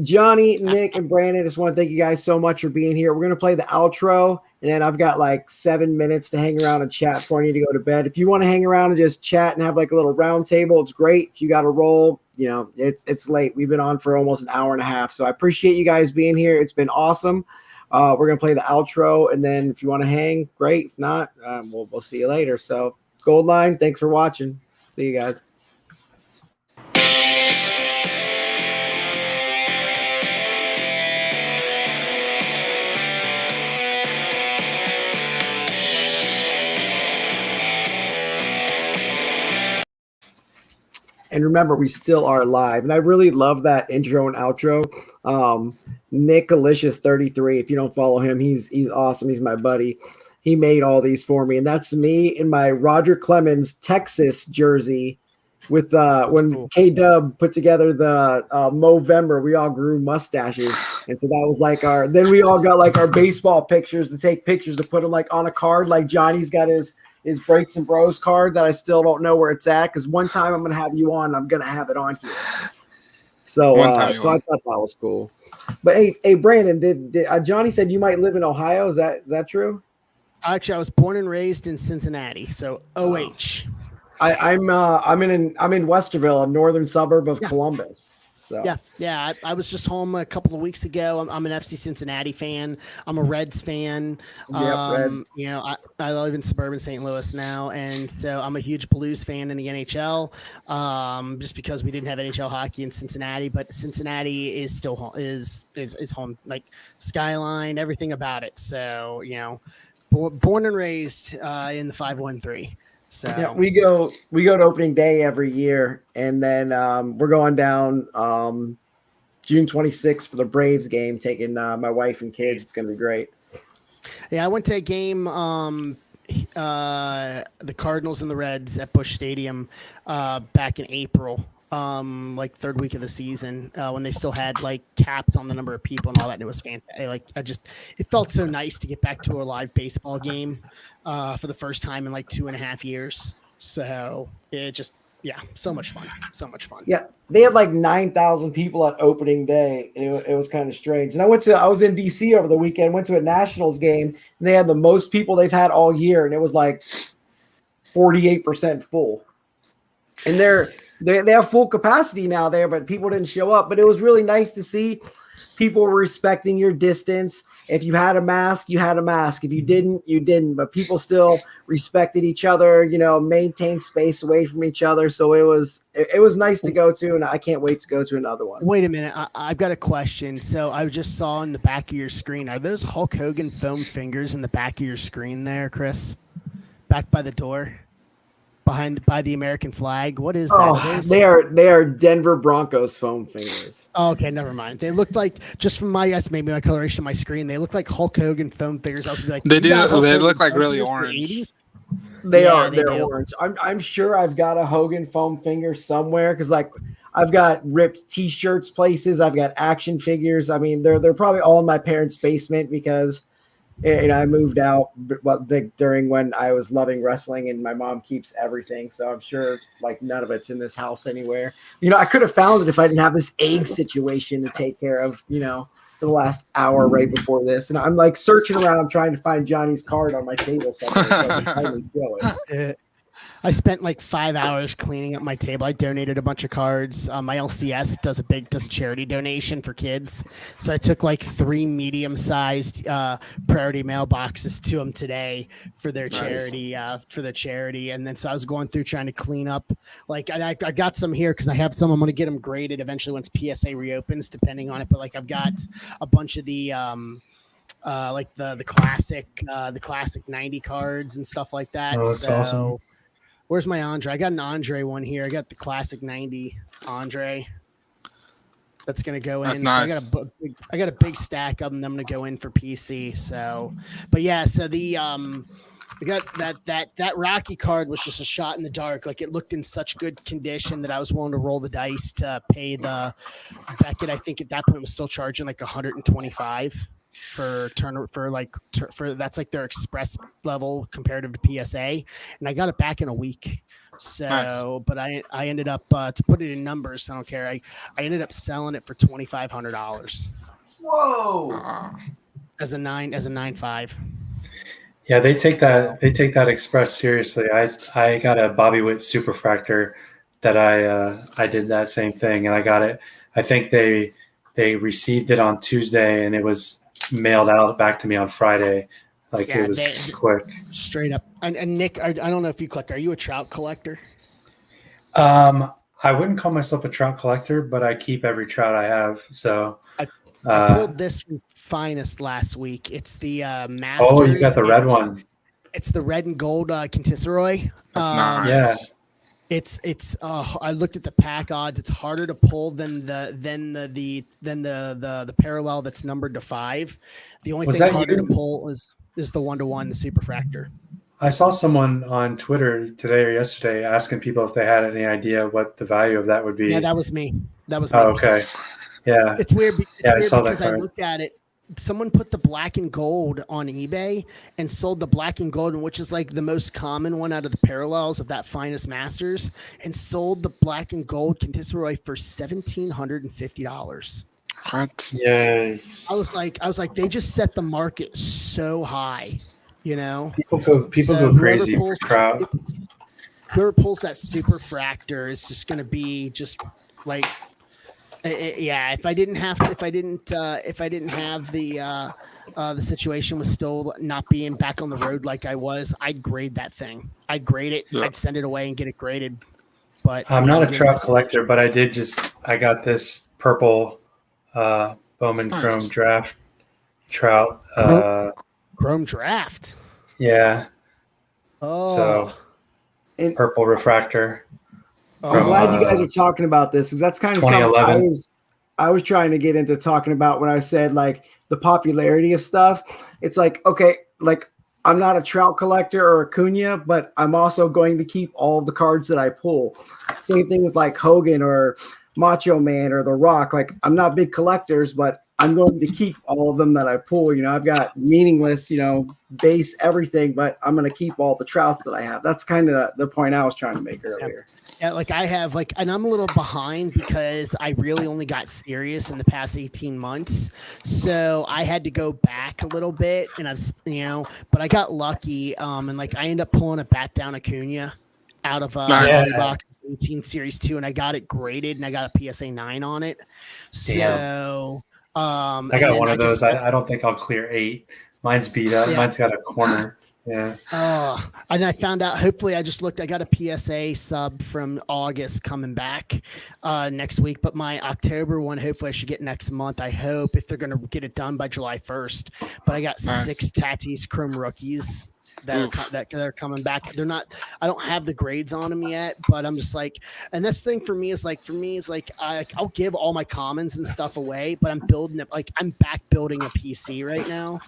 Johnny, Nick, and Brandon, I just want to thank you guys so much for being here. We're gonna play the outro, and then I've got like 7 minutes to hang around and chat before I need to go to bed. If you want to hang around and just chat and have like a little round table, it's great. If you got to roll, you know, it's late. We've been on for almost an hour and a half, so I appreciate you guys being here. It's been awesome. We're gonna play the outro, and then if you want to hang, great. If not, we'll see you later. So, Goldline, thanks for watching. See you guys. And remember, we still are live. And I really love that intro and outro. Nick Alicious33, if you don't follow him, he's awesome. He's my buddy. He made all these for me. And that's me in my Roger Clemens Texas jersey with when cool. K-Dub put together the Movember, we all grew mustaches. And so that was like then we all got like our baseball pictures to take pictures to put them like on a card. Like Johnny's got his Breaks and Bros card that I still don't know where it's at, because one time I'm gonna have you on, I'm gonna have it on here. So I thought that was cool. But hey Brandon, did Johnny said you might live in Ohio? Is that true? Actually, I was born and raised in Cincinnati, so OH. I'm in Westerville, a northern suburb of Columbus. So Yeah. I was just home a couple of weeks ago. I'm an FC Cincinnati fan. I'm a Reds fan. Reds. You know, I live in suburban St. Louis now, and so I'm a huge Blues fan in the NHL. Just because we didn't have NHL hockey in Cincinnati, but Cincinnati is still home, is home, like skyline, everything about it. So you know, born and raised in the 513. So yeah, we go to opening day every year, and then we're going down June 26th for the Braves game, taking my wife and kids. It's gonna be great. Yeah, I went to a game, the Cardinals and the Reds at Busch Stadium back in April, like third week of the season, when they still had like caps on the number of people and all that. And it was fantastic. Like it felt so nice to get back to a live baseball game for the first time in like 2.5 years. So it just, so much fun. So much fun. Yeah, they had like 9,000 people at opening day. It was kind of strange. And I was in DC over the weekend, went to a Nationals game, and they had the most people they've had all year, and it was like 48% full. And they have full capacity now there, but people didn't show up. But it was really nice to see people were respecting your distance. If you had a mask, you had a mask. If you didn't, you didn't. But people still respected each other, you know, maintained space away from each other. So it was nice to go to, and I can't wait to go to another one. Wait a minute. I've got a question. So I just saw in the back of your screen, are those Hulk Hogan foam fingers in the back of your screen there, Chris? Back by the door? By the American flag. What is that? Oh, they are Denver Broncos foam fingers. Oh, okay, never mind. They looked like, just from my guess, maybe my coloration of my screen, they look like Hulk Hogan foam fingers. I was like, they do. They look like really orange. They're orange. I'm sure I've got a Hogan foam finger somewhere, because like I've got ripped T-shirts places. I've got action figures. I mean, they're probably all in my parents' basement, because I moved out during when I was loving wrestling, and my mom keeps everything. So I'm sure like none of it's in this house anywhere. You know, I could have found it if I didn't have this egg situation to take care of, you know, for the last hour right before this. And I'm like searching around trying to find Johnny's card on my table somewhere. So I can finally show it. I spent like 5 hours cleaning up my table. I donated a bunch of cards. My LCS does a charity donation for kids. So I took like 3 medium-sized priority mail boxes to them today for their charity. And then so I was going through trying to clean up. Like I got some here because I have some. I'm going to get them graded eventually once PSA reopens, depending on it. But like I've got a bunch of the like the classic 90 cards and stuff like that. Oh, that's awesome. Where's my Andre? I got an Andre one here. I got the classic 90 Andre. That's gonna go in. That's nice. So I got a big stack of them. I'm gonna go in for PC. So, but yeah. So the We got that Rocky card was just a shot in the dark. Like it looked in such good condition that I was willing to roll the dice to pay the Beckett. I think at that point was still charging like 125 for that's like their express level comparative to PSA, and I got it back in a week. So, Nice. but I ended up to put it in numbers. I don't care. I ended up selling it for $2,500 Whoa! as a 9.5. Yeah, they take that express seriously. I got a Bobby Witt superfractor that I did that same thing, and I got it. I think they received it on Tuesday, and it was mailed out back to me on Friday. Like it was quick, straight up. And Nick, I don't know if you collect. Are you a trout collector? I wouldn't call myself a trout collector, but I keep every trout I have. So I pulled this from Finest last week. It's the Masters. Oh, you got the red one. It's the red and gold Contisseroy. That's nice. Yeah. It's I looked at the pack odds. It's harder to pull than the parallel that's numbered to 5. The only thing harder to pull is the 1-to-1, the superfractor. I saw someone on Twitter today or yesterday asking people if they had any idea what the value of that would be. Yeah, that was me. Oh, okay. Yeah. It's weird. I saw that because I looked at it. Someone put the black and gold on eBay and sold the black and gold, which is like the most common one out of the parallels of that Finest Masters, and sold the black and gold Contisseroy for $1,750. What? Yes. I was like, they just set the market so high, you know. People go crazy for trout. Whoever pulls that superfractor is just going to be just like. Yeah, if I didn't have the situation was still not being back on the road like I was, I'd grade that thing. I'd grade it. Yeah. I'd send it away and get it graded. But I'm not a trout collector, but I got this purple Bowman Chrome Draft trout. Chrome Draft. Yeah. Oh. So purple refractor. I'm glad you guys are talking about this because that's kind of something I was trying to get into talking about when I said like the popularity of stuff. It's like, okay, like I'm not a trout collector or a Cunha, but I'm also going to keep all the cards that I pull. Same thing with like Hogan or Macho Man or The Rock. Like I'm not big collectors, but I'm going to keep all of them that I pull. You know, I've got meaningless, base everything, but I'm going to keep all the trouts that I have. That's kind of the point I was trying to make earlier. Yeah, like I have and I'm a little behind because I really only got serious in the past 18 months. So I had to go back a little bit and but I got lucky. And like I ended up pulling a bat down Acuna out of box 18 Series 2, and I got it graded and I got a PSA 9 on it. So I got one of those. I don't think I'll clear 8. Mine's beat up. Yeah. Mine's got a corner. Yeah. And I found out, hopefully I just looked, I got a PSA sub from August coming back next week, but my October one, hopefully I should get next month. I hope if they're going to get it done by July 1st, but I got 6 Tatis Chrome rookies that are coming back. They're not, I don't have the grades on them yet, but I'm just like, and this thing for me is like I'll give all my commons and stuff away, but I'm building it, like I'm back building a PC right now,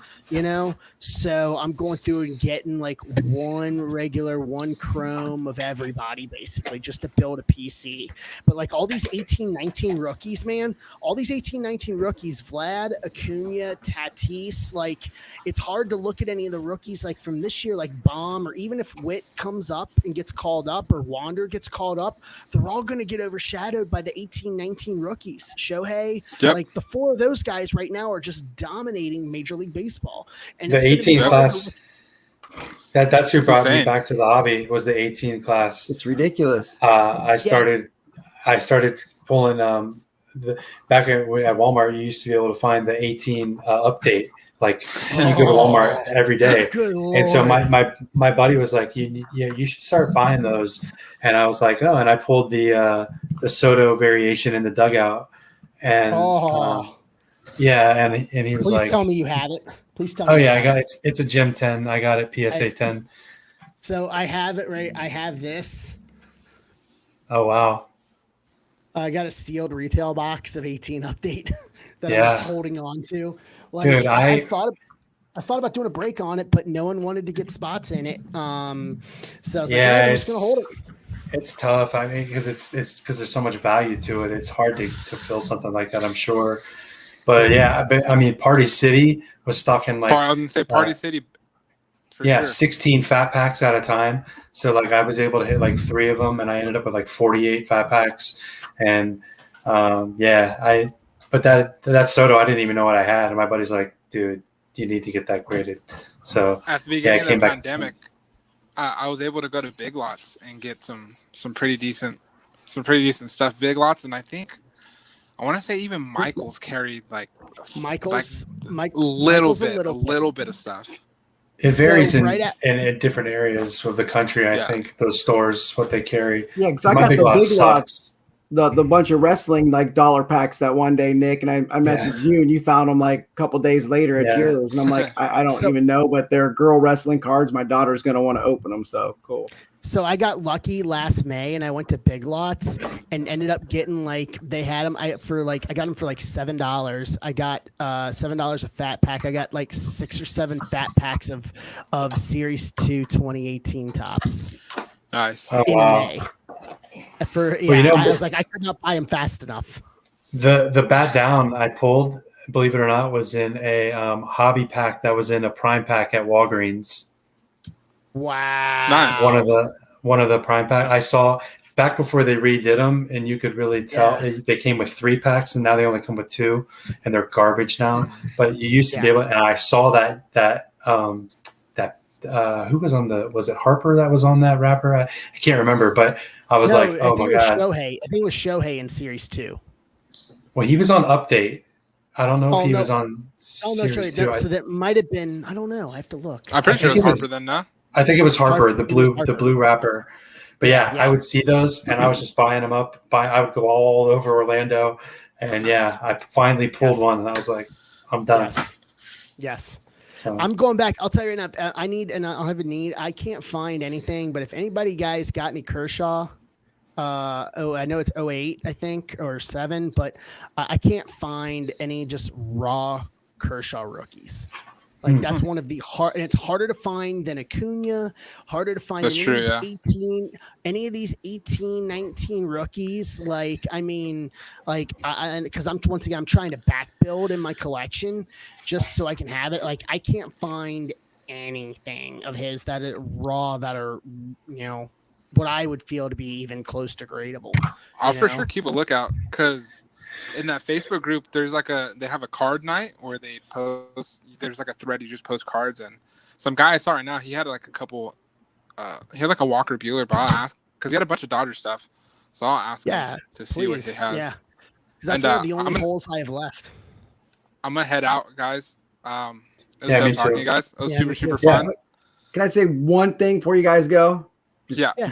so I'm going through and getting like one regular, one chrome of everybody basically just to build a PC. But like all these 18-19 rookies, man, Vlad, Acuna, Tatis, like it's hard to look at any of the rookies like from this year, like Baum, or even if Witt comes up and gets called up or Wander gets called up, they're all going to get overshadowed by the 18-19 rookies. Shohei, like the 4 of those guys right now are just dominating Major League Baseball. And the 18 class, that's who brought me back to the hobby, was the 18 class. It's ridiculous. I started pulling back at Walmart. You used to be able to find the 18 update. Like you go to Walmart every day. And so my buddy was like, you should start buying those. And I was like, oh, and I pulled the Soto variation in the dugout. And and he was Please like, tell me you had it. Please tell me. Oh yeah, I got it. It's a Gym 10. I got it PSA 10. So I have it right. I have this. Oh wow. I got a sealed retail box of 18 update that I was holding on to. Like, dude, I I thought about doing a break on it, but no one wanted to get spots in it. So I was like, Yeah, I'm just gonna hold it. it's tough. I mean, because it's because there's so much value to it. It's hard to fill something like that, I'm sure. But yeah, I mean, Party City was stocking like I was gonna say Party City. For yeah, sure. 16 fat packs at a time. So like I was able to hit like 3 of them, and I ended up with like 48 fat packs. And but that Soto, I didn't even know what I had, and my buddy's like, dude, you need to get that graded. So at the beginning of the back pandemic, I was able to go to Big Lots and get some pretty decent stuff. Big Lots, and I think I want to say even Michael's carried like a little bit of stuff. It varies So in different areas of the country. I think those stores, what they carry. Yeah, because I got the Big Lots, the bunch of wrestling like dollar packs that one day, Nick, and I messaged you, and you found them like a couple days later at yours, and I'm like, I don't even know, but they're girl wrestling cards. My daughter's gonna want to open them, so cool. So I got lucky last May, and I went to Big Lots and ended up getting like they had them. I got them for like $7. I got $7 a fat pack. I got like 6 or 7 fat packs of Series 2 2018 tops. Nice. Oh, wow. May. I was like, I could not buy them fast enough. The bat down I pulled, believe it or not, was in a hobby pack that was in a prime pack at Walgreens. Wow. Nice. One of the prime pack I saw back before they redid them, and you could really tell they came with 3 packs, and now they only come with 2, and they're garbage now. But you used to be able, and I saw that who was on was it Harper that was on that wrapper? I can't remember, but I was like, oh my god. I think it was Shohei in Series 2. Well, he was on Update. I don't know if he was on Series 2. So that might have been. I don't know. I have to look. I'm pretty sure it was Harper then, no? I think it was Harper, the blue wrapper. But yeah, I would see those, and I was just buying them up. I would go all over Orlando, and I finally pulled one, and I was like, I'm done. Yes. So. I'm going back. I'll tell you right now. I'll have a need. I can't find anything, but if anybody guys got any Kershaw, I know it's 08, I think, or 7, but I can't find any just raw Kershaw rookies. Like that's one of the hard, and it's harder to find than Acuna, harder to find any of these 18, 19 rookies. Like, I mean, like, because I'm trying to back build in my collection just so I can have it. Like, I can't find anything of his that are raw, that are, what I would feel to be even close to gradable. I'll for sure keep a lookout, because in that Facebook group, they have a card night where they post. There's like a thread you just post cards, and some guy I saw right now, he had like a couple. He had like a Walker Buehler, but I'll ask because he had a bunch of Dodger stuff, so I'll ask him to see what he has. Yeah, because that's one of the only holes I have left. I'm gonna head out, guys. It was dope talking to you guys. It was super fun. Can I say one thing before you guys go?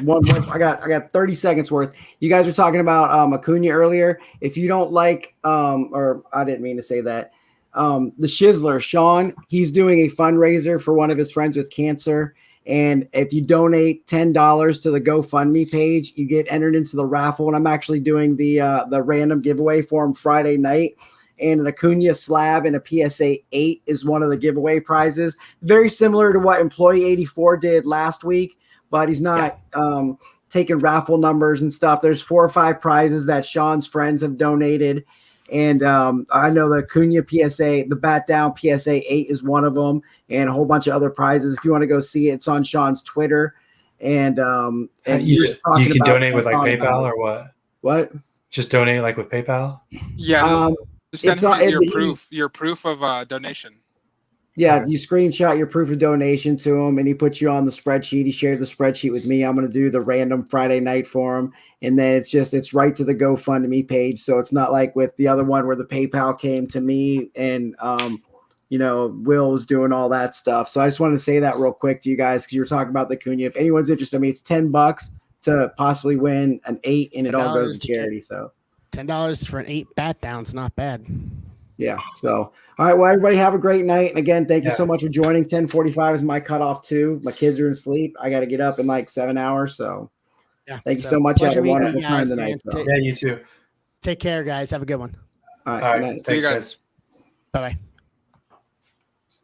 One. I got 30 seconds worth. You guys were talking about Acuna earlier. If you don't like, or I didn't mean to say that, the Shizzler, Sean, he's doing a fundraiser for one of his friends with cancer. And if you donate $10 to the GoFundMe page, you get entered into the raffle. And I'm actually doing the random giveaway for him Friday night. And an Acuna slab and a PSA 8 is one of the giveaway prizes. Very similar to what Employee 84 did last week. But he's not taking raffle numbers and stuff. There's 4 or 5 prizes that Sean's friends have donated. And I know the Acuna PSA, the Bat Down PSA 8 is one of them, and a whole bunch of other prizes. If you want to go see it, it's on Sean's Twitter. And you can donate with like PayPal or what? What? Just donate like with PayPal? Yeah. Just send him your proof of donation. Yeah, you screenshot your proof of donation to him, and he puts you on the spreadsheet. He shared the spreadsheet with me. I'm going to do the random Friday night for him, and then it's right to the GoFundMe page. So it's not like with the other one where the PayPal came to me, and Will was doing all that stuff. So I just wanted to say that real quick to you guys because you were talking about the Acuna. If anyone's interested, I mean, it's $10 to possibly win an 8, and it all goes to charity. So $10 for an 8 bat down's not bad. Yeah. So, all right. Well, everybody have a great night. And again, thank you so much for joining. 10:45 is my cutoff too. My kids are in sleep. I got to get up in like 7 hours. So thank you so much. Have a wonderful time tonight. Yeah, you too. Take care, guys. Have a good one. All right. See you guys. Bye-bye.